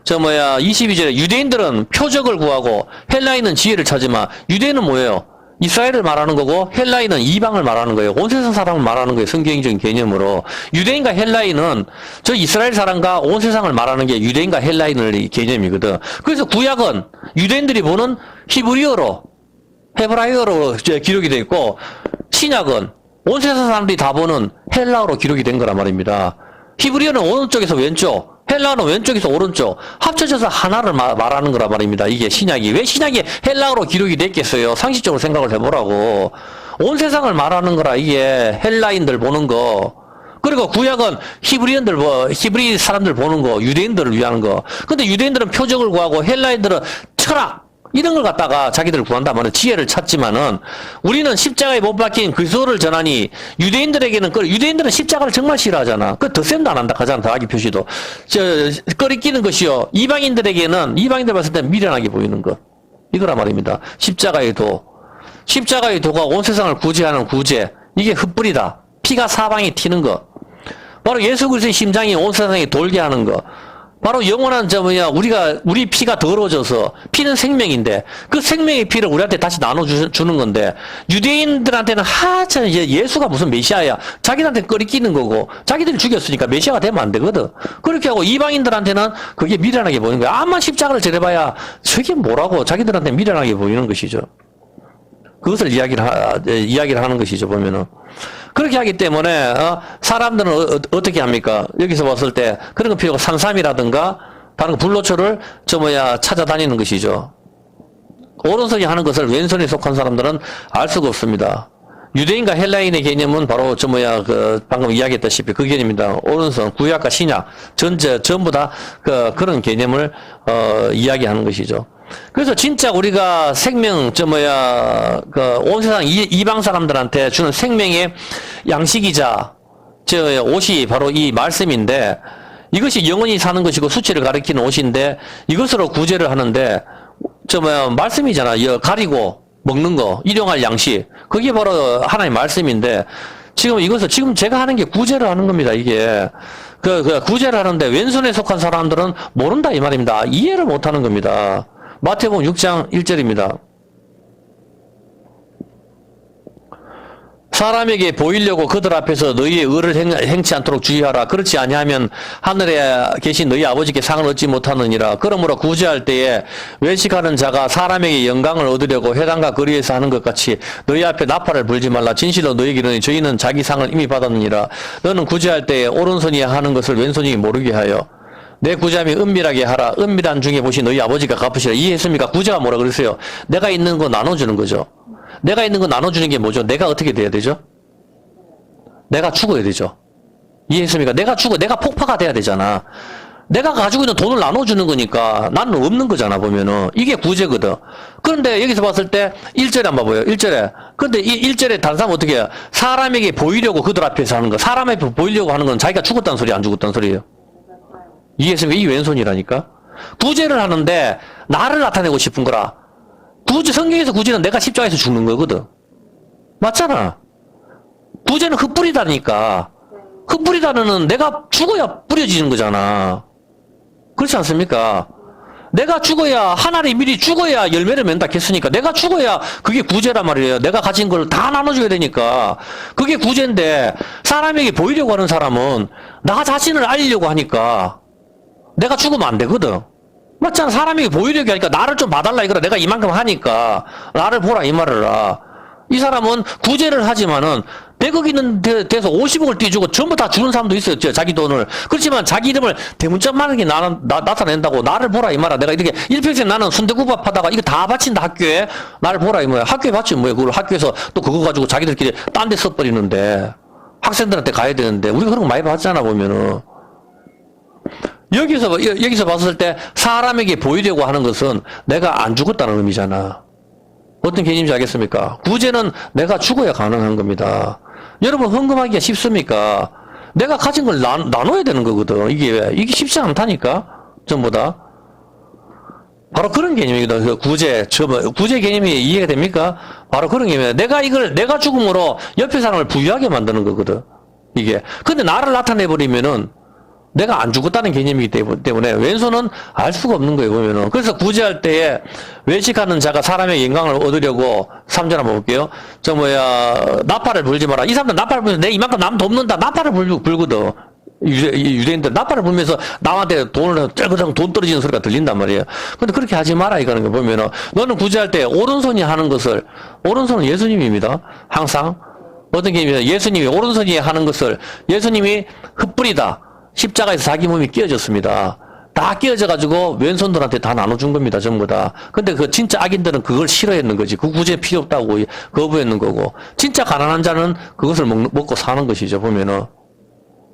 Speaker 1: 22절에 유대인들은 표적을 구하고 헬라인은 지혜를 찾으마. 유대인은 뭐예요? 이스라엘을 말하는 거고 헬라인은 이방을 말하는 거예요. 온 세상 사람을 말하는 거예요. 성경적인 개념으로. 유대인과 헬라인은 저 이스라엘 사람과 온 세상을 말하는 게 유대인과 헬라인의 개념이거든. 그래서 구약은 유대인들이 보는 히브리어로 헤브라이어로 기록이 되어 있고 신약은 온 세상 사람들이 다 보는 헬라어로 기록이 된 거란 말입니다. 히브리어는 오른쪽에서 왼쪽, 헬라어는 왼쪽에서 오른쪽 합쳐져서 하나를 말하는 거란 말입니다. 이게 신약이. 왜 신약이 헬라어로 기록이 됐겠어요? 상식적으로 생각을 해보라고. 온 세상을 말하는 거라. 이게 헬라인들 보는 거. 그리고 구약은 히브리 사람들 보는 거, 유대인들을 위한 거. 근데 유대인들은 표적을 구하고 헬라인들은 철학 이런 걸 갖다가 자기들 구한다면 지혜를 찾지만은 우리는 십자가에 못 박힌 그리스도를 전하니 유대인들에게는 유대인들은 십자가를 정말 싫어하잖아. 그 덧셈도 안 한다 하잖아. 더하기 표시도. 꺼리끼는 것이요. 이방인들 봤을 때 미련하게 보이는 것. 이거란 말입니다. 십자가의 도가 온 세상을 구제하는 구제. 이게 흩뿌리다. 피가 사방에 튀는 것. 바로 예수 그리스도의 심장이 온 세상에 돌게 하는 것. 바로 영원한 우리 피가 더러워져서 피는 생명인데 그 생명의 피를 우리한테 다시 나눠주는 건데 유대인들한테는 이제 예수가 무슨 메시아야. 자기들한테 꺼리끼는 거고 자기들이 죽였으니까 메시아가 되면 안 되거든. 그렇게 하고 이방인들한테는 그게 미련하게 보이는 거야. 암만 십자가를 지려봐야 저게 뭐라고 자기들한테 미련하게 보이는 것이죠. 그것을 이야기를 하는 것이죠, 보면은. 그렇게 하기 때문에, 사람들은 어떻게 합니까? 여기서 봤을 때, 그런 거 필요고, 산삼이라든가, 다른 불로초를, 찾아다니는 것이죠. 오른손이 하는 것을 왼손에 속한 사람들은 알 수가 없습니다. 유대인과 헬라인의 개념은 바로, 방금 이야기했다시피 그 개념입니다. 오른손, 구약과 신약, 전부 다, 그런 개념을, 이야기하는 것이죠. 그래서 진짜 우리가 생명, 온 세상 이방 사람들한테 주는 생명의 양식이자, 옷이 바로 이 말씀인데, 이것이 영원히 사는 것이고 수치를 가리키는 옷인데, 이것으로 구제를 하는데, 말씀이잖아. 가리고 먹는 거, 일용할 양식. 그게 바로 하나의 말씀인데, 지금 제가 하는 게 구제를 하는 겁니다, 이게. 구제를 하는데, 왼손에 속한 사람들은 모른다, 이 말입니다. 이해를 못 하는 겁니다. 마태복음 6장 1절입니다. 사람에게 보이려고 그들 앞에서 너희의 의를 행치 않도록 주의하라. 그렇지 아니하면 하늘에 계신 너희 아버지께 상을 얻지 못하느니라. 그러므로 구제할 때에 외식하는 자가 사람에게 영광을 얻으려고 회당과 거리에서 하는 것 같이 너희 앞에 나팔을 불지 말라. 진실로 너희에게 이르노니 저희는 자기 상을 이미 받았느니라. 너는 구제할 때에 오른손이 하는 것을 왼손이 모르게 하여 내 구제함이 은밀하게 하라. 은밀한 중에 보시 너희 아버지가 갚으시라. 이해했습니까? 구제가 뭐라 그랬어요? 내가 있는 거 나눠주는 거죠. 내가 있는 거 나눠주는 게 뭐죠? 내가 어떻게 돼야 되죠? 내가 죽어야 되죠. 이해했습니까? 내가 폭파가 돼야 되잖아. 내가 가지고 있는 돈을 나눠주는 거니까 나는 없는 거잖아, 보면은. 이게 구제거든. 그런데 여기서 봤을 때 1절에 한번 봐봐요. 1절에. 그런데 이 1절에 다른 사람은 어떻게 해요? 사람에게 보이려고 그들 앞에서 하는 거. 사람 앞에 보이려고 하는 건 자기가 죽었다는 소리, 안 죽었다는 소리예요. 이해했습니까? 이 왼손이라니까. 구제를 하는데 나를 나타내고 싶은 거라. 성경에서 구제는 내가 십자가에서 죽는 거거든. 맞잖아. 구제는 흩뿌리다니까. 흩뿌리다는 내가 죽어야 뿌려지는 거잖아. 그렇지 않습니까? 내가 죽어야, 하나님 미리 죽어야 열매를 맺는다 했으니까 내가 죽어야 그게 구제란 말이에요. 내가 가진 걸 다 나눠줘야 되니까. 그게 구제인데 사람에게 보이려고 하는 사람은 나 자신을 알리려고 하니까 내가 죽으면 안 되거든. 맞잖아. 사람에게 보이려고 하니까 나를 좀 봐달라 이거라. 내가 이만큼 하니까 나를 보라 이 말을라. 이 사람은 구제를 하지만은 100억 있는 데서 50억을 띄주고 전부 다 주는 사람도 있어요. 자기 돈을. 그렇지만 자기 이름을 대문짝만하게 나타낸다고 나를 보라 이 말아. 내가 이렇게 일평생 나는 순대국밥 하다가 이거 다 바친다 학교에. 나를 보라 이 말이야. 학교에 바치면 뭐야. 그걸 학교에서 또 그거 가지고 자기들끼리 딴 데 써버리는데 학생들한테 가야 되는데 우리가 그런 거 많이 봤잖아 보면은. 여기서 봤을 때 사람에게 보이려고 하는 것은 내가 안 죽었다는 의미잖아. 어떤 개념인지 알겠습니까? 구제는 내가 죽어야 가능한 겁니다. 여러분 헌금하기가 쉽습니까? 내가 가진 걸 나눠야 되는 거거든. 이게 쉽지 않다니까. 전부 다. 바로 그런 개념이거든. 그 구제 개념이 이해가 됩니까? 바로 그런 개념이야. 내가 죽음으로 옆에 사람을 부유하게 만드는 거거든. 이게. 근데 나를 나타내버리면은 내가 안 죽었다는 개념이기 때문에 왼손은 알 수가 없는 거예요, 보면은. 그래서 구제할 때에 외식하는 자가 사람의 영광을 얻으려고 3절 한번 볼게요. 나팔을 불지 마라. 이 사람들 나팔을 불면서 내 이만큼 남 돕는다. 나팔을 불거든. 유대인들 나팔을 불면서 남한테 돈 떨어지는 소리가 들린단 말이에요. 근데 그렇게 하지 마라 이거는 거 보면은 너는 구제할 때 오른손이 하는 것을 오른손은 예수님입니다. 항상 어떤 개념이냐 예수님이 오른손이 하는 것을 예수님이 흩뿌리다 십자가에서 자기 몸이 끼어졌습니다. 다 끼어져가지고 왼손들한테 다 나눠준 겁니다. 전부 다. 근데 그 진짜 악인들은 그걸 싫어했는 거지. 그 구제 필요 없다고 거부했는 거고 진짜 가난한 자는 그것을 먹고 사는 것이죠. 보면은.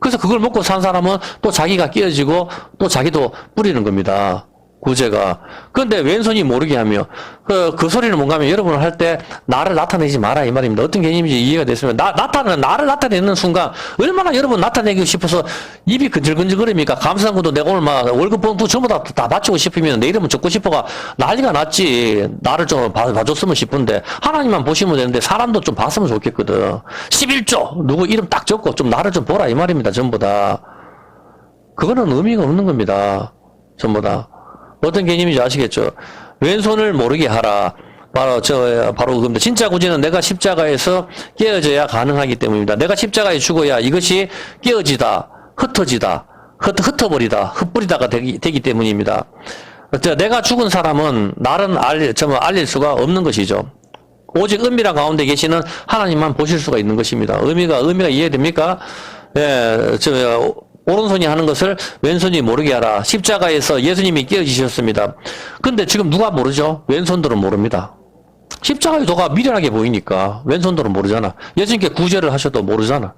Speaker 1: 그래서 그걸 먹고 산 사람은 또 자기가 끼어지고 또 자기도 뿌리는 겁니다. 구제가. 그런데 왼손이 모르게 하며 그 소리는 뭔가 하면 여러분 할 때 나를 나타내지 마라 이 말입니다. 어떤 개념인지 이해가 됐으면 나를 나타내는 순간 얼마나 여러분 나타내고 싶어서 입이 근질근질거립니까? 감사한것도 내가 오늘 막 월급 봉투 전부 다 바치고 싶으면 내 이름은 적고 싶어가 난리가 났지. 나를 좀 봐줬으면 싶은데 하나님만 보시면 되는데 사람도 좀 봤으면 좋겠거든. 11조 누구 이름 딱 적고 좀 나를 좀 보라 이 말입니다. 전부 다. 그거는 의미가 없는 겁니다. 전부 다. 어떤 개념인지 아시겠죠? 왼손을 모르게 하라. 바로 그겁니다. 진짜 구제는 내가 십자가에서 깨어져야 가능하기 때문입니다. 내가 십자가에 죽어야 이것이 깨어지다, 흩어버리다, 흩뿌리다가 되기 때문입니다. 내가 죽은 사람은 나는 알릴 수가 없는 것이죠. 오직 은밀한 가운데 계시는 하나님만 보실 수가 있는 것입니다. 의미가 이해됩니까? 예, 오른손이 하는 것을 왼손이 모르게 하라. 십자가에서 예수님이 끼어지셨습니다. 근데 지금 누가 모르죠? 왼손들은 모릅니다. 십자가의 도가 미련하게 보이니까 왼손들은 모르잖아. 예수님께 구제를 하셔도 모르잖아.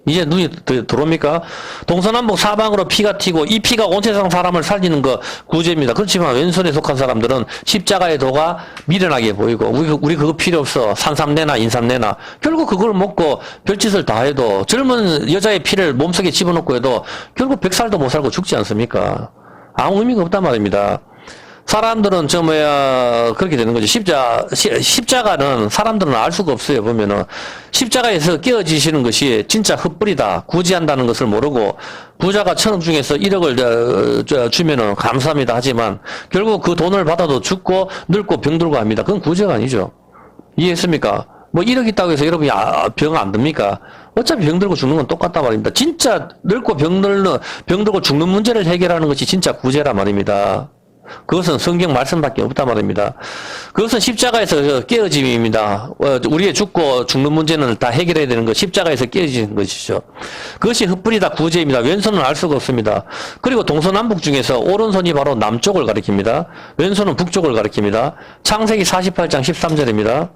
Speaker 1: 이제 눈이 들어옵니까? 동서남북 사방으로 피가 튀고 이 피가 온 세상 사람을 살리는 거 구제입니다. 그렇지만 왼손에 속한 사람들은 십자가의 도가 미련하게 보이고 우리 그거 필요 없어. 산삼내나 인삼내나 결국 그걸 먹고 별짓을 다 해도 젊은 여자의 피를 몸속에 집어넣고 해도 결국 100살도 못 살고 죽지 않습니까? 아무 의미가 없단 말입니다. 사람들은 그렇게 되는 거죠. 십자가는 사람들은 알 수가 없어요. 보면은 십자가에서 깨어지시는 것이 진짜 흩뿌리다, 구제한다는 것을 모르고 부자가 1,000억 중에서 1억을 주면은 감사합니다 하지만 결국 그 돈을 받아도 죽고 늙고 병들고 합니다. 그건 구제가 아니죠. 이해했습니까? 뭐 1억 있다고 해서 여러분이 병 안 듭니까? 어차피 병들고 죽는 건 똑같단 말입니다. 진짜 늙고 병들고 죽는 문제를 해결하는 것이 진짜 구제란 말입니다. 그것은 성경 말씀밖에 없단 말입니다. 그것은 십자가에서 깨어짐입니다. 우리의 죽고 죽는 문제는 다 해결해야 되는 것, 십자가에서 깨어지는 것이죠. 그것이 흩뿌리다 구제입니다. 왼손은 알 수가 없습니다. 그리고 동서남북 중에서 오른손이 바로 남쪽을 가리킵니다. 왼손은 북쪽을 가리킵니다. 창세기 48장 13절입니다.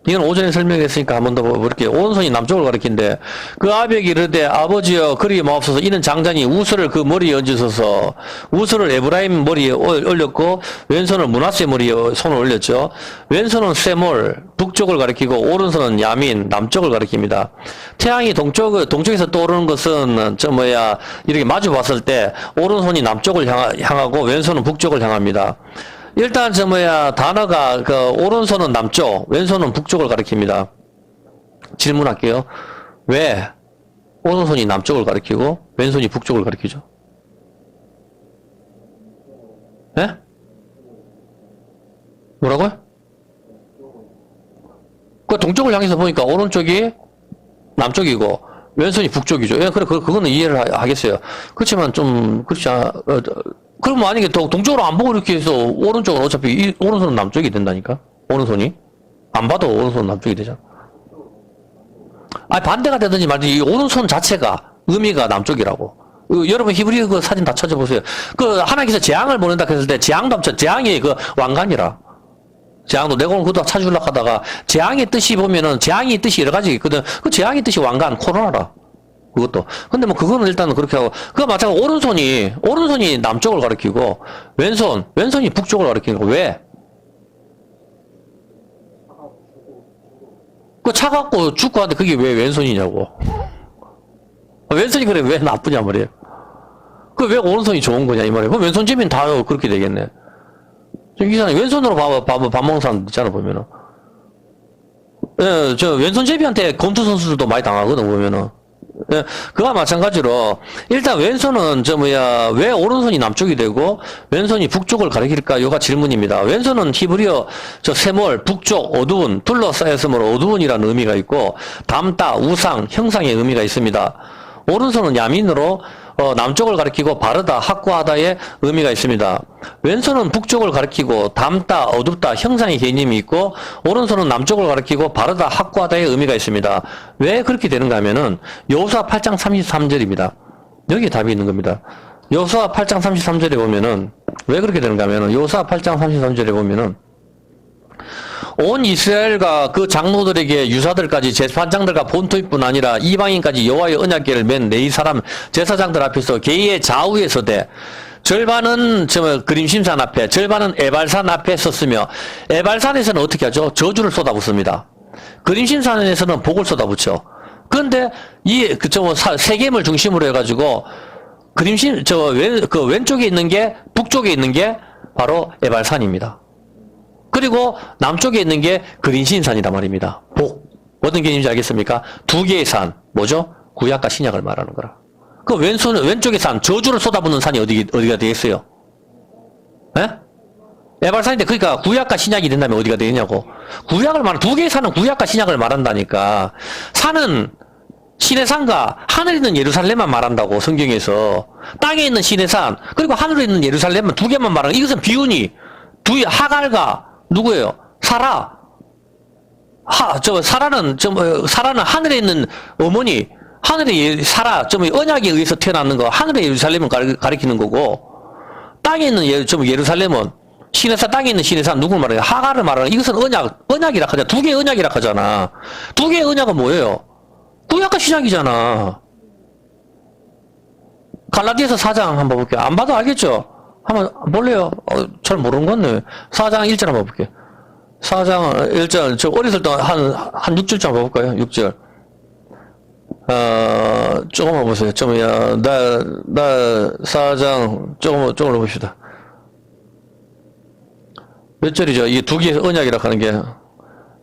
Speaker 1: 이건 오전에 설명했으니까 한 번 더 볼게요. 오른손이 남쪽을 가리킨데 그 아벨이 이르되 아버지여 그리 마옵소서 이는 장자니 우스를 그 머리에 얹으소서. 우스를 에브라임 머리에 올렸고 왼손을 므낫세 머리에 손을 올렸죠. 왼손은 세몰 북쪽을 가리키고 오른손은 야민 남쪽을 가리킵니다. 태양이 동쪽에서 떠오르는 것은 이렇게 마주 봤을 때 오른손이 남쪽을 향하고 왼손은 북쪽을 향합니다. 일단 단어가 오른손은 남쪽, 왼손은 북쪽을 가리킵니다. 질문할게요. 왜 오른손이 남쪽을 가리키고 왼손이 북쪽을 가리키죠? 예? 뭐라고요? 그 동쪽을 향해서 보니까 오른쪽이 남쪽이고 왼손이 북쪽이죠. 예, 그거는 이해를 하겠어요. 그렇지만 좀 그렇지 않아. 그럼 만약에 동쪽으로 안 보고 이렇게 해서 오른쪽은 어차피 오른손은 남쪽이 된다니까? 오른손이? 안 봐도 오른손은 남쪽이 되잖아. 반대가 되든지 말든지 이 오른손 자체가 의미가 남쪽이라고. 여러분 히브리 그 사진 다 찾아보세요. 하나님께서 재앙을 보낸다 했을 때 재앙이 왕관이라. 재앙도 내가 오늘 그것도 찾으려고 하다가 재앙의 뜻이 보면은 재앙의 뜻이 여러 가지 있거든. 그 재앙의 뜻이 왕관, 코로나라. 그것도. 근데 그거는 일단은 그렇게 하고, 그거 마찬가지로 오른손이 남쪽을 가리키고, 왼손이 북쪽을 가리키는 거. 왜? 차갑고 죽고 하는데 그게 왜 왼손이냐고. 왼손이 그래 왜 나쁘냐 말이에요. 그 왜 오른손이 좋은 거냐 이 말이에요. 그럼 왼손 제비는 다 그렇게 되겠네. 저 기사님 왼손으로 밥 먹는 사람 있잖아 보면은. 예, 저 왼손 제비한테 권투 선수들도 많이 당하거든 보면은. 예, 그와 마찬가지로 일단 왼손은 왜 오른손이 남쪽이 되고 왼손이 북쪽을 가리킬까 요가 질문입니다. 왼손은 히브리어 세몰 북쪽 어두운 둘러싸였으므로 어두운이라는 의미가 있고 담다 우상 형상의 의미가 있습니다. 오른손은 야민으로 남쪽을 가리키고 바르다 확고하다의 의미가 있습니다. 왼손은 북쪽을 가리키고 담다 어둡다 형상의 개념이 있고 오른손은 남쪽을 가리키고 바르다 확고하다의 의미가 있습니다. 왜 그렇게 되는가 하면은 여호수아 8장 33절입니다. 여기에 답이 있는 겁니다. 여호수아 8장 33절에 보면은 왜 그렇게 되는가 하면은 여호수아 8장 33절에 보면은 온 이스라엘과 그 장로들에게 유사들까지 재판장들과 본토뿐 아니라 이방인까지 여호와의 언약궤를 맨 네 사람 제사장들 앞에서 계의 좌우에 서되 절반은 그림심산 앞에 절반은 에발산 앞에 섰으며 에발산에서는 어떻게 하죠? 저주를 쏟아붓습니다. 그림심산에서는 복을 쏟아붓죠. 그런데 세겜을 중심으로 해가지고 왼쪽에 있는 게 북쪽에 있는 게 바로 에발산입니다. 그리고 남쪽에 있는 게 그린신산이란 말입니다. 복. 어떤 개념인지 알겠습니까? 두 개의 산. 뭐죠? 구약과 신약을 말하는 거라. 그 왼쪽의 산, 저주를 쏟아붓는 산이 어디가 되겠어요? 예? 에발산인데, 그러니까 구약과 신약이 된다면 어디가 되겠냐고. 두 개의 산은 구약과 신약을 말한다니까. 산은 신의 산과 하늘에 있는 예루살렘만 말한다고, 성경에서. 땅에 있는 신의 산, 그리고 하늘에 있는 예루살렘만 두 개만 말하는, 이것은 비운이, 하갈과 누구예요? 사라. 사라는 하늘에 있는 어머니, 하늘의 사라, 언약에 의해서 태어나는 거, 하늘의 예루살렘을 가리키는 거고, 땅에 있는 예루살렘은, 땅에 있는 신의 산, 누구를 말해요? 하갈을 말하는, 이것은 언약이라 하잖아. 두 개의 언약이라 하잖아. 두 개의 언약은 뭐예요? 구약과 신약이잖아. 갈라디아서 4장 한번 볼게요. 안 봐도 알겠죠? 한번 볼래요? 잘 모르는 건데. 4장 1절 한번 볼게요. 4장 1절, 어렸을 때 한 6절 한번 볼까요? 6절. 조금만 보세요. 4장, 조금만 봅시다. 몇 절이죠? 이게 두 개의 언약이라 하는 게.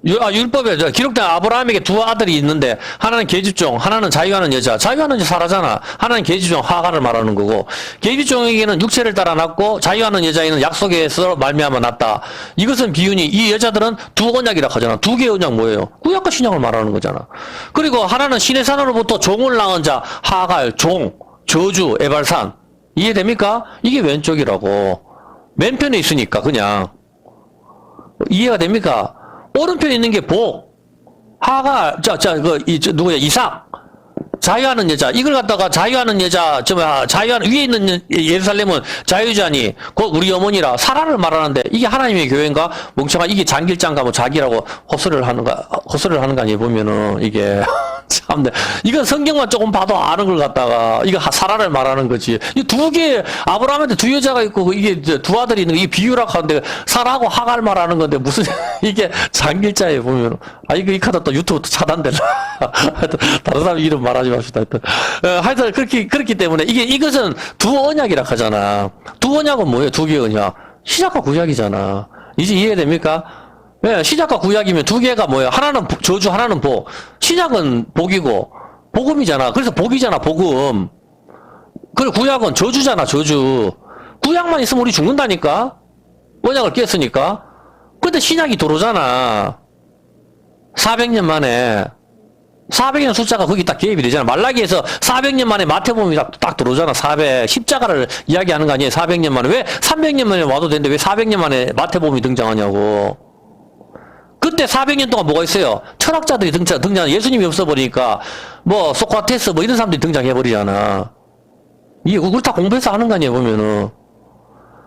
Speaker 1: 율법에 기록된 아브라함에게 두 아들이 있는데 하나는 계집종, 하나는 자유하는 여자. 자유하는 여자 사라잖아. 하나는 계집종 하갈을 말하는 거고, 계집종에게는 육체를 따라 낳고 자유하는 여자에는 약속에서 말미암아 낳았다. 이것은 비유니 이 여자들은 두 언약이라 하잖아. 두 개의 언약 뭐예요? 구약과 신약을 말하는 거잖아. 그리고 하나는 신의 산으로부터 종을 낳은 자 하갈, 종, 저주, 에발산. 이해됩니까? 이게 왼쪽이라고. 맨편에 있으니까 그냥 이해가 됩니까? 오른편에 있는 게 복, 하갈, 누구야, 이삭, 자유하는 여자. 이걸 갖다가 자유하는 여자, 위에 있는 예루살렘은 자유자니, 곧 우리 어머니라, 사라를 말하는데, 이게 하나님의 교회인가? 멍청한, 이게 장길장가 뭐 자기라고 헛소리를 하는 거 아니에요, 보면은, 이게. 참, 이건 성경만 조금 봐도 아는 걸 갖다가, 이거 사라를 말하는 거지. 이 두 개, 아브라함한테 두 여자가 있고, 이게 두 아들이 있는 거, 이게 비유라고 하는데, 사라하고 하갈 말하는 건데, 무슨, 이게 장길자에 보면, 이 카드 또 유튜브 차단되나. 하여튼, 다른 사람 이름 말하지 맙시다. 하여튼, 그렇기 때문에, 이것은 두 언약이라 하잖아. 두 언약은 뭐예요? 두 개의 언약. 신약과 구약이잖아. 이제 이해됩니까? 예, 신약과 구약이면 두 개가 뭐예요? 하나는 저주, 하나는 복. 신약은 복이고, 복음이잖아. 그래서 복이잖아, 복음. 그리고 구약은 저주잖아, 저주. 구약만 있으면 우리 죽는다니까? 언약을 깼으니까. 근데 신약이 들어오잖아. 400년 만에. 400년 숫자가 거기 딱 개입이 되잖아. 말라기에서 400년 만에 마태복음이 딱 들어오잖아. 십자가를 이야기하는 거 아니에요? 400년 만에. 왜 300년 만에 와도 되는데 왜 400년 만에 마태복음이 등장하냐고. 그때 400년 동안 뭐가 있어요? 철학자들이 등장, 예수님이 없어버리니까, 소크라테스, 이런 사람들이 등장해버리잖아. 이게 그걸 다 공부해서 하는 거 아니에요, 보면은.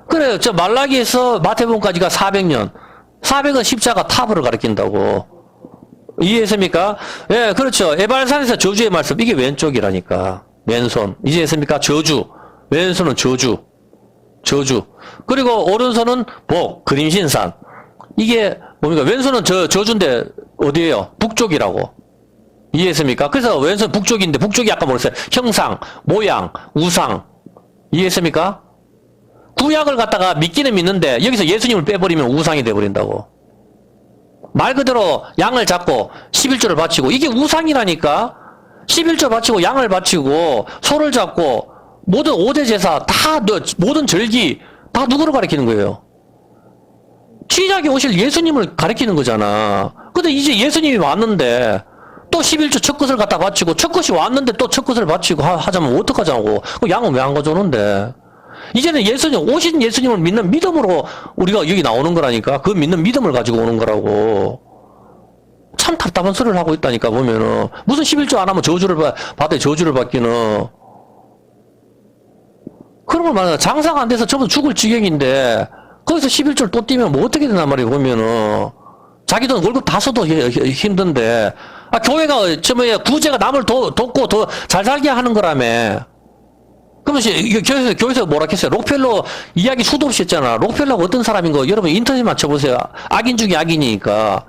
Speaker 1: 그래, 말라기에서 마태복음까지가 400년. 400은 십자가 타브를 가리킨다고. 이해했습니까? 예, 그렇죠. 에발산에서 저주의 말씀. 이게 왼쪽이라니까. 왼손. 이해했습니까? 저주. 왼손은 저주. 그리고 오른손은 복, 그림신산. 이게 뭡니까? 왼손은 저주인데 어디에요? 북쪽이라고. 이해했습니까? 그래서 왼손 북쪽인데 북쪽이 아까 뭐랬어요? 형상, 모양, 우상. 이해했습니까? 구약을 갖다가 믿기는 믿는데 여기서 예수님을 빼버리면 우상이 돼버린다고. 말 그대로 양을 잡고 11조를 바치고 이게 우상이라니까. 11조 바치고 양을 바치고 소를 잡고 모든 5대 제사 다 모든 절기 다 누구를 가리키는 거예요? 시작에 오실 예수님을 가리키는 거잖아. 근데 이제 예수님이 왔는데 또 11조 첫 것을 갖다 바치고 첫 것이 왔는데 또 첫 것을 바치고 하자면 어떡하자고. 그 양은 왜 안 가져오는데. 이제는 오신 예수님을 믿는 믿음으로 우리가 여기 나오는 거라니까. 그 믿는 믿음을 가지고 오는 거라고. 참 답답한 소리를 하고 있다니까, 보면은. 무슨 11조 안 하면 저주를 받기는. 그런 걸 말하는 장사가 안 돼서 전부 죽을 지경인데, 거기서 11조를 또 뛰면 뭐 어떻게 되나 말이에요, 보면은. 자기 돈 월급 다 써도 힘든데, 교회가, 구제가 남을 돕고 더 잘 살게 하는 거라며. 그러면 교회에서 뭐라 했어요? 록펠러 이야기 수도 없이 했잖아. 록펠러가 어떤 사람인 거 여러분 인터넷만 쳐보세요. 악인 중에 악인이니까.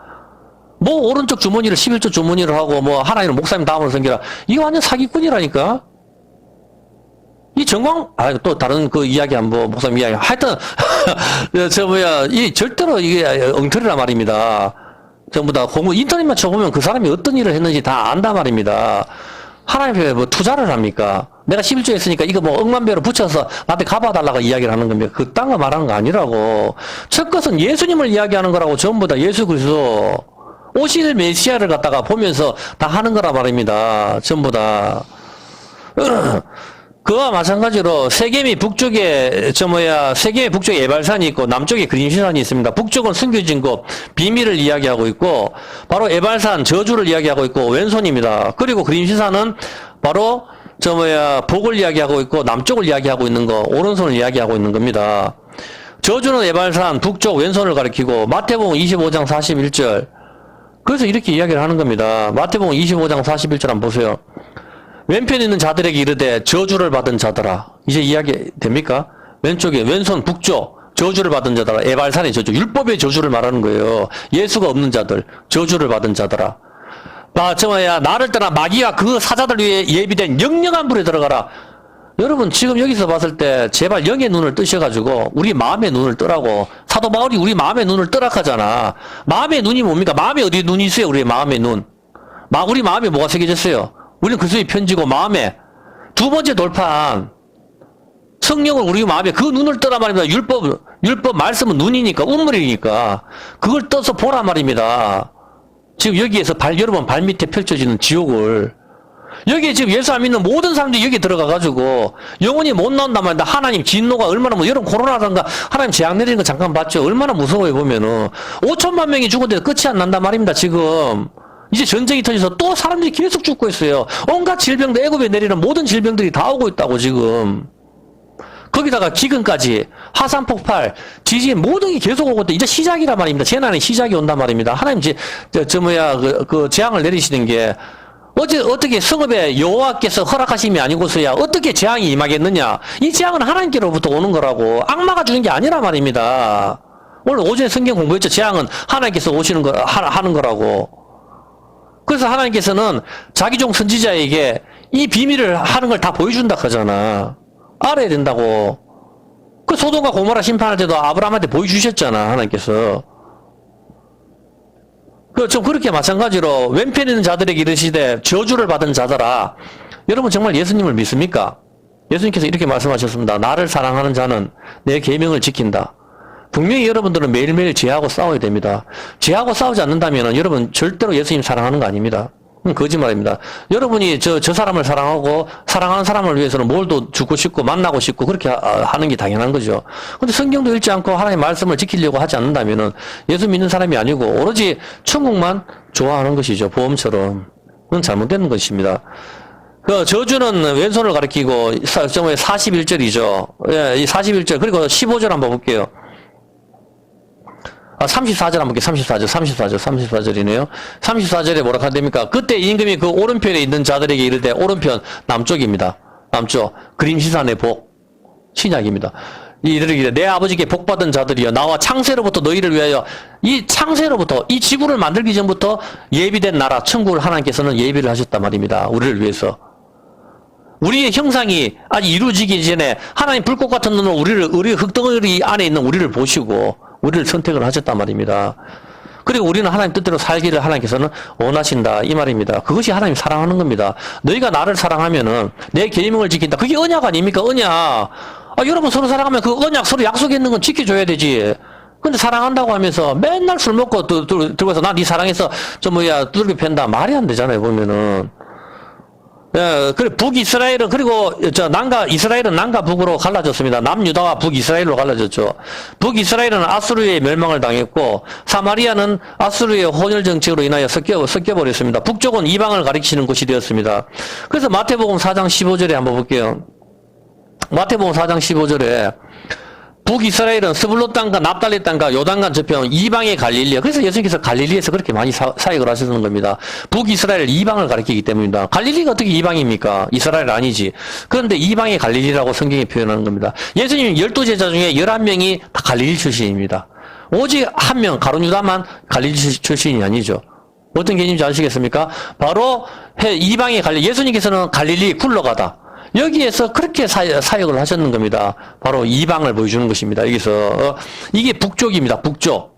Speaker 1: 뭐 오른쪽 주머니를 11조 주머니를 하고 뭐 하나님은 목사님 다음으로 섬기라. 이거 완전 사기꾼이라니까. 이 또 다른 그 이야기 한번 목사님 이야기. 하여튼 이 절대로 이게 엉터리란 말입니다. 전부 다 인터넷만 쳐보면 그 사람이 어떤 일을 했는지 다 안다 말입니다. 하나님께 뭐 투자를 합니까? 내가 11조 했으니까 이거 뭐 억만 배로 붙여서 나한테 갚아달라고 이야기를 하는 겁니다. 그딴 거 말하는 거 아니라고. 첫 것은 예수님을 이야기하는 거라고. 전부 다 예수 그리스도 오실 메시아를 갖다가 보면서 다 하는 거라 말입니다. 전부 다. 그와 마찬가지로 세겜이 북쪽에 세겜의 북쪽에 에발산이 있고 남쪽에 그림시산이 있습니다. 북쪽은 숨겨진 곳 비밀을 이야기하고 있고 바로 에발산 저주를 이야기하고 있고 왼손입니다. 그리고 그림시산은 바로 복을 이야기하고 있고 남쪽을 이야기하고 있는 거 오른손을 이야기하고 있는 겁니다. 저주는 에발산 북쪽 왼손을 가리키고 마태복음 25장 41절 그래서 이렇게 이야기를 하는 겁니다. 마태복음 25장 41절 한번 보세요. 왼편에 있는 자들에게 이르되 저주를 받은 자들아. 이제 이야기 됩니까? 왼쪽에 왼손 북쪽 저주를 받은 자들아. 에발산의 저주 율법의 저주를 말하는 거예요. 예수가 없는 자들 저주를 받은 자들아. 나를 떠나 마귀와 그 사자들 위해 예비된 영영한 불에 들어가라. 여러분 지금 여기서 봤을 때 제발 영의 눈을 뜨셔가지고 우리 마음의 눈을 뜨라고. 사도 바울이 우리 마음의 눈을 뜨라 하잖아. 마음의 눈이 뭡니까? 마음에 어디 눈이 있어요? 우리의 마음의 눈. 우리 마음에 뭐가 새겨졌어요? 우리는 그리스도의 편지고 마음에 두 번째 돌파한 성령을 우리 마음에 그 눈을 떠라 말입니다. 율법 말씀은 눈이니까 운물이니까 그걸 떠서 보라 말입니다. 지금 여기에서 여러분 발 밑에 펼쳐지는 지옥을 여기에 지금 예수 안 믿는 모든 사람들이 여기 들어가가지고 영원히 못 나온단 말입니다. 하나님 진노가 얼마나 여러분 코로나라든가 하나님 재앙 내리는 거 잠깐 봤죠. 얼마나 무서워요 보면은 5천만 명이 죽었는데 끝이 안 난단 말입니다. 지금 이제 전쟁이 터져서 또 사람들이 계속 죽고 있어요. 온갖 질병들 애굽에 내리는 모든 질병들이 다 오고 있다고 지금. 거기다가 기근까지 화산 폭발, 지진 모든 게 계속 오고 있다. 이제 시작이란 말입니다. 재난의 시작이 온단 말입니다. 하나님 그 재앙을 내리시는 게 어떻게 성읍에 여호와께서 허락하심이 아니고서야 어떻게 재앙이 임하겠느냐. 이 재앙은 하나님께로부터 오는 거라고. 악마가 주는 게 아니란 말입니다. 오늘 오전에 성경 공부했죠. 재앙은 하나님께서 오시는 거 하는 거라고. 그래서 하나님께서는 자기 종 선지자에게 이 비밀을 하는 걸 다 보여준다 하잖아. 알아야 된다고. 그 소돔과 고모라 심판할 때도 아브라함한테 보여주셨잖아, 하나님께서. 좀 그렇게 마찬가지로 왼편에 있는 자들에게 이르시되 저주를 받은 자들아. 여러분 정말 예수님을 믿습니까? 예수님께서 이렇게 말씀하셨습니다. 나를 사랑하는 자는 내 계명을 지킨다. 분명히 여러분들은 매일매일 죄하고 싸워야 됩니다. 죄하고 싸우지 않는다면 여러분 절대로 예수님 사랑하는 거 아닙니다. 거짓말입니다. 여러분이 저 사람을 사랑하고 사랑하는 사람을 위해서는 뭘도 주고 싶고 만나고 싶고 그렇게 하는 게 당연한 거죠. 근데 성경도 읽지 않고 하나님의 말씀을 지키려고 하지 않는다면은 예수 믿는 사람이 아니고 오로지 천국만 좋아하는 것이죠. 보험처럼. 그건 잘못된 것입니다. 그 저주는 왼손을 가리키고 41절이죠. 예, 이 41절 그리고 15절 한번 볼게요. 34절 한번 볼게요. 34절이네요. 34절에 뭐라고 합니까? 그때 임금이 그 오른편에 있는 자들에게 이르되 오른편 남쪽입니다. 남쪽 그림시산의 복 신약입니다. 이르기를 내 아버지께 복받은 자들이여 나와 창세로부터 너희를 위하여 이 창세로부터 이 지구를 만들기 전부터 예비된 나라 천국을 하나님께서는 예비를 하셨단 말입니다. 우리를 위해서. 우리의 형상이 아직 이루어지기 전에 하나님 불꽃 같은 눈으로 우리 흙덩어리 안에 있는 우리를 보시고 우리를 선택을 하셨단 말입니다. 그리고 우리는 하나님 뜻대로 살기를 하나님께서는 원하신다 이 말입니다. 그것이 하나님 사랑하는 겁니다. 너희가 나를 사랑하면은 내 계명을 지킨다. 그게 언약 아닙니까? 언약. 여러분 서로 사랑하면 그 언약 서로 약속했는 건 지켜줘야 되지. 근데 사랑한다고 하면서 맨날 술 먹고 들고서 나 네 사랑해서 두들겨 팬다. 말이 안 되잖아요, 보면은. 예, 그래, 북이스라엘은, 그리고, 이스라엘은 남과 북으로 갈라졌습니다. 남유다와 북이스라엘로 갈라졌죠. 북이스라엘은 아수르의 멸망을 당했고, 사마리아는 아수르의 혼혈 정책으로 인하여 섞여버렸습니다. 북쪽은 이방을 가리키는 곳이 되었습니다. 그래서 마태복음 4장 15절에 한번 볼게요. 마태복음 4장 15절에, 북이스라엘은 스불론 땅과 납달리 땅과 요단강 저편 이방의 갈릴리아. 그래서 예수님께서 갈릴리에서 그렇게 많이 사역을 하시는 겁니다. 북이스라엘 이방을 가리키기 때문입니다. 갈릴리가 어떻게 이방입니까? 이스라엘 아니지. 그런데 이방의 갈릴리라고 성경이 표현하는 겁니다. 예수님 12제자 중에 11명이 다 갈릴리 출신입니다. 오직 한 명 가룟 유다만 갈릴리 출신이 아니죠. 어떤 개념인지 아시겠습니까? 바로 이방의 갈릴리. 예수님께서는 갈릴리 굴러가다. 여기에서 그렇게 사역을 하셨는 겁니다. 바로 이방을 보여주는 것입니다. 여기서 이게 북쪽입니다. 북쪽.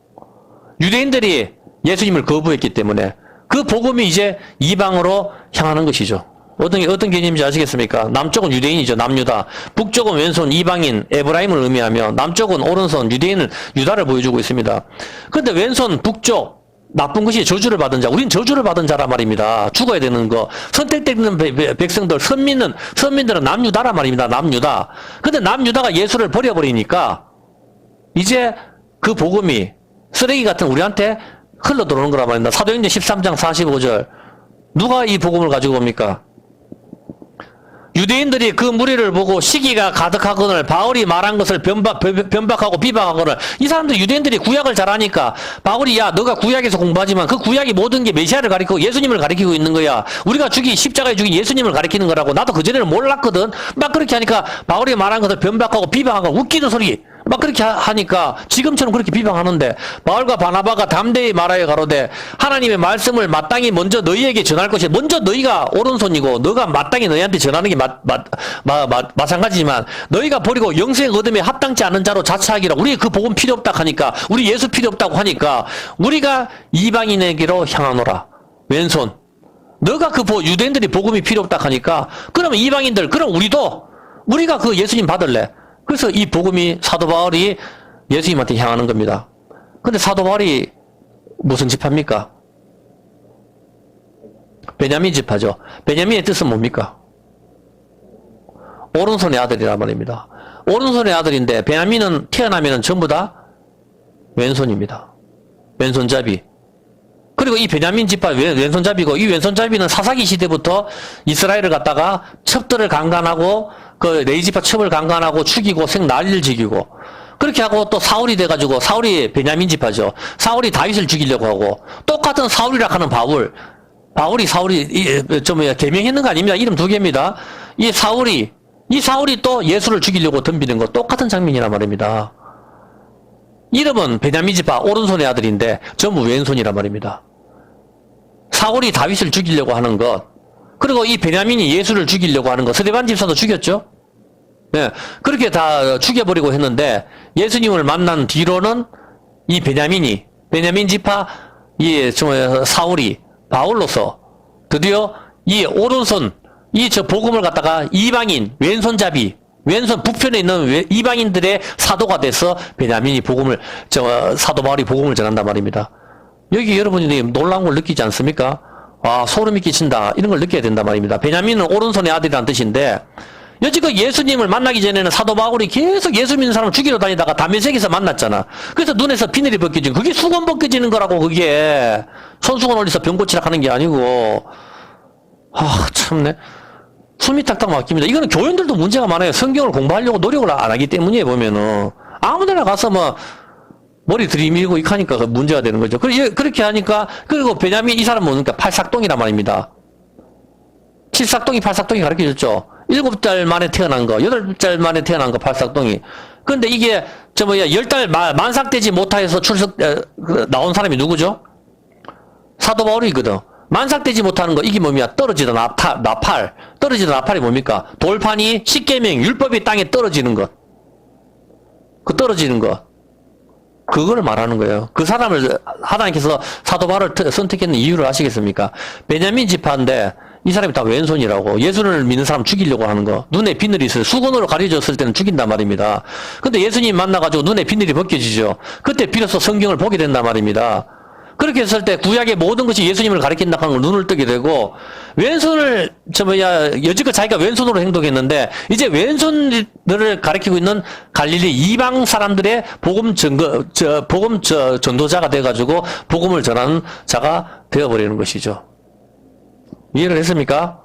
Speaker 1: 유대인들이 예수님을 거부했기 때문에 그 복음이 이제 이방으로 향하는 것이죠. 어떤 개념인지 아시겠습니까? 남쪽은 유대인이죠. 남유다. 북쪽은 왼손 이방인 에브라임을 의미하며 남쪽은 오른손 유다를 보여주고 있습니다. 그런데 왼손 북쪽 나쁜 것이 저주를 받은 자. 우린 저주를 받은 자란 말입니다. 죽어야 되는 거. 선택되는 백성들, 선민들은 남유다란 말입니다. 남유다. 근데 남유다가 예수를 버려버리니까 이제 그 복음이 쓰레기 같은 우리한테 흘러 들어오는 거란 말입니다. 사도행전 13장 45절. 누가 이 복음을 가지고 옵니까? 유대인들이 그 무리를 보고 시기가 가득하거늘 바울이 말한 것을 변박하고 비방하거늘 이 사람들 유대인들이 구약을 잘 아니까 바울이 야 너가 구약에서 공부하지만 그 구약이 모든 게 메시아를 가리키고 예수님을 가리키고 있는 거야. 우리가 십자가에 죽인 예수님을 가리키는 거라고. 나도 그전에는 몰랐거든. 막 그렇게 하니까 바울이 말한 것을 변박하고 비방하고 웃기는 소리 막 그렇게 하니까 지금처럼 그렇게 비방하는데 바울과 바나바가 담대히 말하여 가로되 하나님의 말씀을 마땅히 먼저 너희에게 전할 것이 먼저 너희가 오른손이고 너가 마땅히 너희한테 전하는 게 마찬가지지만 너희가 버리고 영생 얻음에 합당치 않은 자로 자처하기라. 우리 그 복음 필요 없다 하니까 우리 예수 필요 없다고 하니까 우리가 이방인에게로 향하노라. 왼손. 너가 유대인들이 복음이 필요 없다 하니까 그러면 이방인들 그럼 우리가 그 예수님 받을래. 그래서 이 복음이 사도 바울이 예수님한테 향하는 겁니다. 근데 사도 바울이 무슨 지파입니까? 베냐민 지파죠. 베냐민의 뜻은 뭡니까? 오른손의 아들이란 말입니다. 오른손의 아들인데 베냐민은 태어나면 전부 다 왼손입니다. 왼손잡이. 그리고 이 베냐민 지파 왼손잡이고 이 왼손잡이는 사사기 시대부터 이스라엘을 갖다가 첩들을 강간하고 그 레이지파 첩을 강간하고 죽이고 난리를 지기고 그렇게 하고 또 사울이 돼가지고 사울이 베냐민 지파죠. 사울이 다윗을 죽이려고 하고 똑같은 사울이라 하는 바울이 개명했는 거 아닙니다. 이름 두 개입니다. 이 사울이 또 예수를 죽이려고 덤비는 거 똑같은 장면이란 말입니다. 이름은 베냐민 지파 오른손의 아들인데 전부 왼손이란 말입니다. 사울이 다윗을 죽이려고 하는 것, 그리고 이 베냐민이 예수를 죽이려고 하는 것, 스데반 집사도 죽였죠? 네, 그렇게 다 죽여버리고 했는데 예수님을 만난 뒤로는 이 베냐민 지파 사울이 바울로서 드디어 이 오른손 복음을 갖다가 이방인 왼손잡이 왼손 북편에 있는 이방인들의 사도가 돼서 베냐민이 사도 바울이 복음을 전한단 말입니다. 여기 여러분이 놀라운 걸 느끼지 않습니까? 와, 소름이 끼친다. 이런 걸 느껴야 된단 말입니다. 베냐민은 오른손의 아들이라는 뜻인데, 여지껏 예수님을 만나기 전에는 사도 바울이 계속 예수 믿는 사람을 죽이러 다니다가 담메색에서 만났잖아. 그래서 눈에서 비늘이 벗겨지고, 그게 수건 벗겨지는 거라고, 그게. 손수건 올려서 병 고치라 하는 게 아니고. 참네. 숨이 탁탁 막힙니다. 이거는 교인들도 문제가 많아요. 성경을 공부하려고 노력을 안 하기 때문이에요, 보면은. 아무 데나 가서 머리 들이밀고 이렇게 하니까 문제가 되는 거죠. 그렇게 하니까, 그리고 베냐민 이 사람은 뭡니까? 팔삭동이란 말입니다. 칠삭동이 팔삭동이 가르쳐줬죠. 7달 만에 태어난 거, 8달 만에 태어난 거, 팔싹동이. 근데 이게, 10달 만삭되지 못하여서 나온 사람이 누구죠? 사도 바울이거든. 만삭되지 못하는 거, 이게 뭡니까? 떨어지던 나팔. 떨어지던 나팔이 뭡니까? 돌판이 십계명, 율법이 땅에 떨어지는 것. 그 떨어지는 것. 그걸 말하는 거예요. 그 사람을 하나님께서 사도 바울을 선택했는 이유를 아시겠습니까? 베냐민 지파인데 이 사람이 다 왼손이라고. 예수를 믿는 사람 죽이려고 하는 거. 눈에 비늘이 있어요. 수건으로 가려졌을 때는 죽인단 말입니다. 근데 예수님 만나가지고 눈에 비늘이 벗겨지죠. 그때 비로소 성경을 보게 된단 말입니다. 그렇게 했을 때 구약의 모든 것이 예수님을 가리킨다 하는 걸 눈을 뜨게 되고, 왼손을, 여지껏 자기가 왼손으로 행동했는데, 이제 왼손을 가리키고 있는 갈릴리 이방 사람들의 복음 전도자가 돼가지고, 복음을 전하는 자가 되어버리는 것이죠. 이해를 했습니까?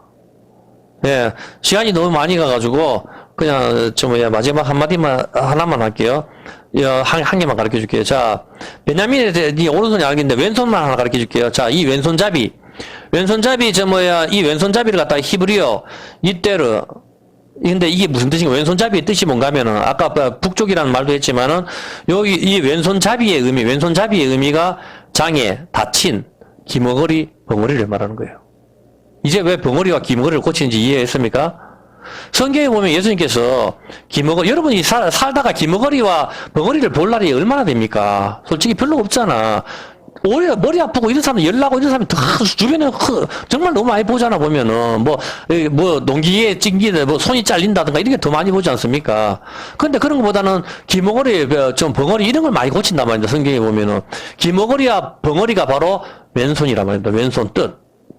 Speaker 1: 예. 시간이 너무 많이 가가지고, 그냥, 마지막 하나만 할게요. 한 개만 가르쳐 줄게요. 자, 베냐민에 대해, 네 오른손이 알겠는데, 왼손만 하나 가르쳐 줄게요. 자, 이 왼손잡이. 이 왼손잡이를 갖다가 히브리어, 이때르. 근데 이게 무슨 뜻인가? 왼손잡이의 뜻이 뭔가 하면은, 아까 북쪽이라는 말도 했지만은, 여기 이 왼손잡이의 의미가 장애, 다친, 기머거리, 벙어리를 말하는 거예요. 이제 왜 벙어리와 기머거리를 고치는지 이해했습니까? 성경에 보면 예수님께서 여러분이 살다가 기머거리와 벙어리를 볼 날이 얼마나 됩니까? 솔직히 별로 없잖아. 오히려 머리 아프고 이런 사람 열나고 이런 사람이 주변에 정말 너무 많이 보잖아. 보면은 농기에 찡기는 손이 잘린다든가 이런 게 더 많이 보지 않습니까? 근데 그런 것보다는 기머거리, 벙어리 이런 걸 많이 고친단 말입니다. 성경에 보면은 기머거리와 벙어리가 바로 왼손이란 말입니다. 왼손 뜻.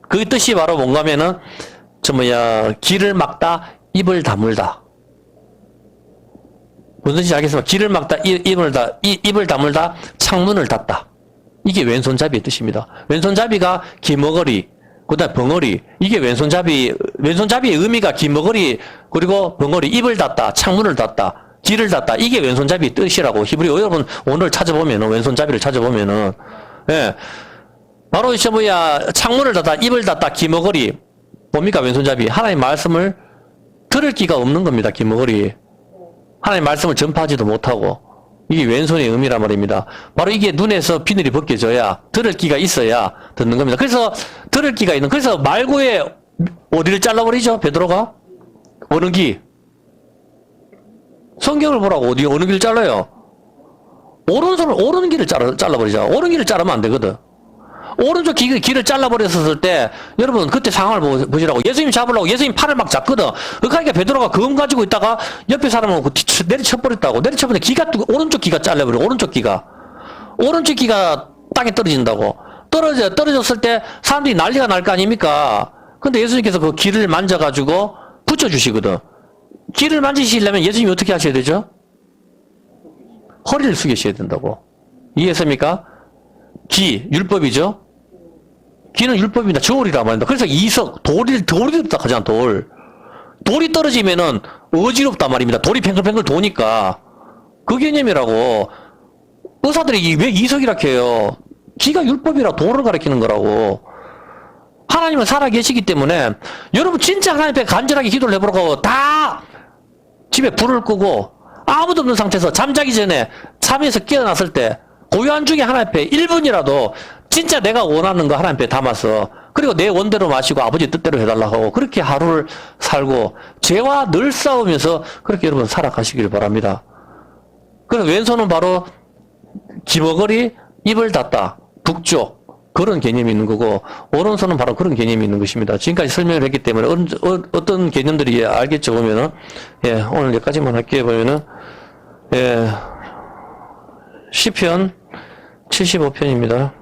Speaker 1: 그 뜻이 바로 뭔가 하면은 길을 막다, 입을 다물다. 무슨 뜻인지 알겠습니까? 길을 막다, 입을 다물다, 창문을 닫다. 이게 왼손잡이의 뜻입니다. 왼손잡이가 기머거리, 그 다음에 벙어리. 이게 왼손잡이의 의미가 기머거리, 그리고 벙어리, 입을 닫다, 창문을 닫다, 길을 닫다. 이게 왼손잡이의 뜻이라고. 히브리어 여러분 오늘 찾아보면은, 왼손잡이를 찾아보면은, 예. 바로 창문을 닫다, 입을 닫다, 기머거리. 뭡니까, 왼손잡이? 하나님 말씀을 들을 기가 없는 겁니다, 기머거리. 하나님 말씀을 전파하지도 못하고. 이게 왼손의 의미란 말입니다. 바로 이게 눈에서 비늘이 벗겨져야, 들을 기가 있어야 듣는 겁니다. 그래서 들을 기가 있는, 그래서 말고에 어디를 잘라버리죠, 베드로가? 어느 귀? 성경을 보라고, 어느 귀를 잘라요? 오른 귀를 잘라버리자. 오른 귀를 자르면 안 되거든. 오른쪽 귀를 잘라버렸을 때, 여러분, 그때 상황을 보시라고. 예수님 잡으려고 예수님 팔을 막 잡거든. 그러니까 베드로가 그음 가지고 있다가 옆에 사람을 내리쳐버렸다고. 내리쳐버렸는데 오른쪽 귀가 잘려버려. 오른쪽 귀가 땅에 떨어진다고. 떨어졌을 때 사람들이 난리가 날 거 아닙니까? 근데 예수님께서 그 귀를 만져가지고 붙여주시거든. 귀를 만지시려면 예수님이 어떻게 하셔야 되죠? 허리를 숙이셔야 된다고. 이해했습니까? 귀, 율법이죠? 귀는 율법입니다. 저울이란 말입니다. 그래서 돌이 부탁하잖아, 돌. 돌이 떨어지면은 어지럽단 말입니다. 돌이 팽글팽글 도니까. 그 개념이라고. 의사들이 왜 이석이라 해요? 귀가 율법이라 돌을 가리키는 거라고. 하나님은 살아계시기 때문에, 여러분 진짜 하나님 앞에 간절하게 기도를 해보라고, 다 집에 불을 끄고, 아무도 없는 상태에서 잠자기 전에 잠에서 깨어났을 때, 고요한 중에 하나님 앞에 1분이라도 진짜 내가 원하는 거 하나님 앞에 담아서, 그리고 내 원대로 마시고 아버지 뜻대로 해달라고 하고, 그렇게 하루를 살고 죄와 늘 싸우면서 그렇게 여러분 살아가시길 바랍니다. 그래서 왼손은 바로 기머거리, 입을 닫다, 북쪽, 그런 개념이 있는 거고, 오른손은 바로 그런 개념이 있는 것입니다. 지금까지 설명을 했기 때문에 어떤 개념들이 알겠죠. 보면은, 예, 오늘 여기까지만 할게요. 보면은, 예, 시편 75편입니다.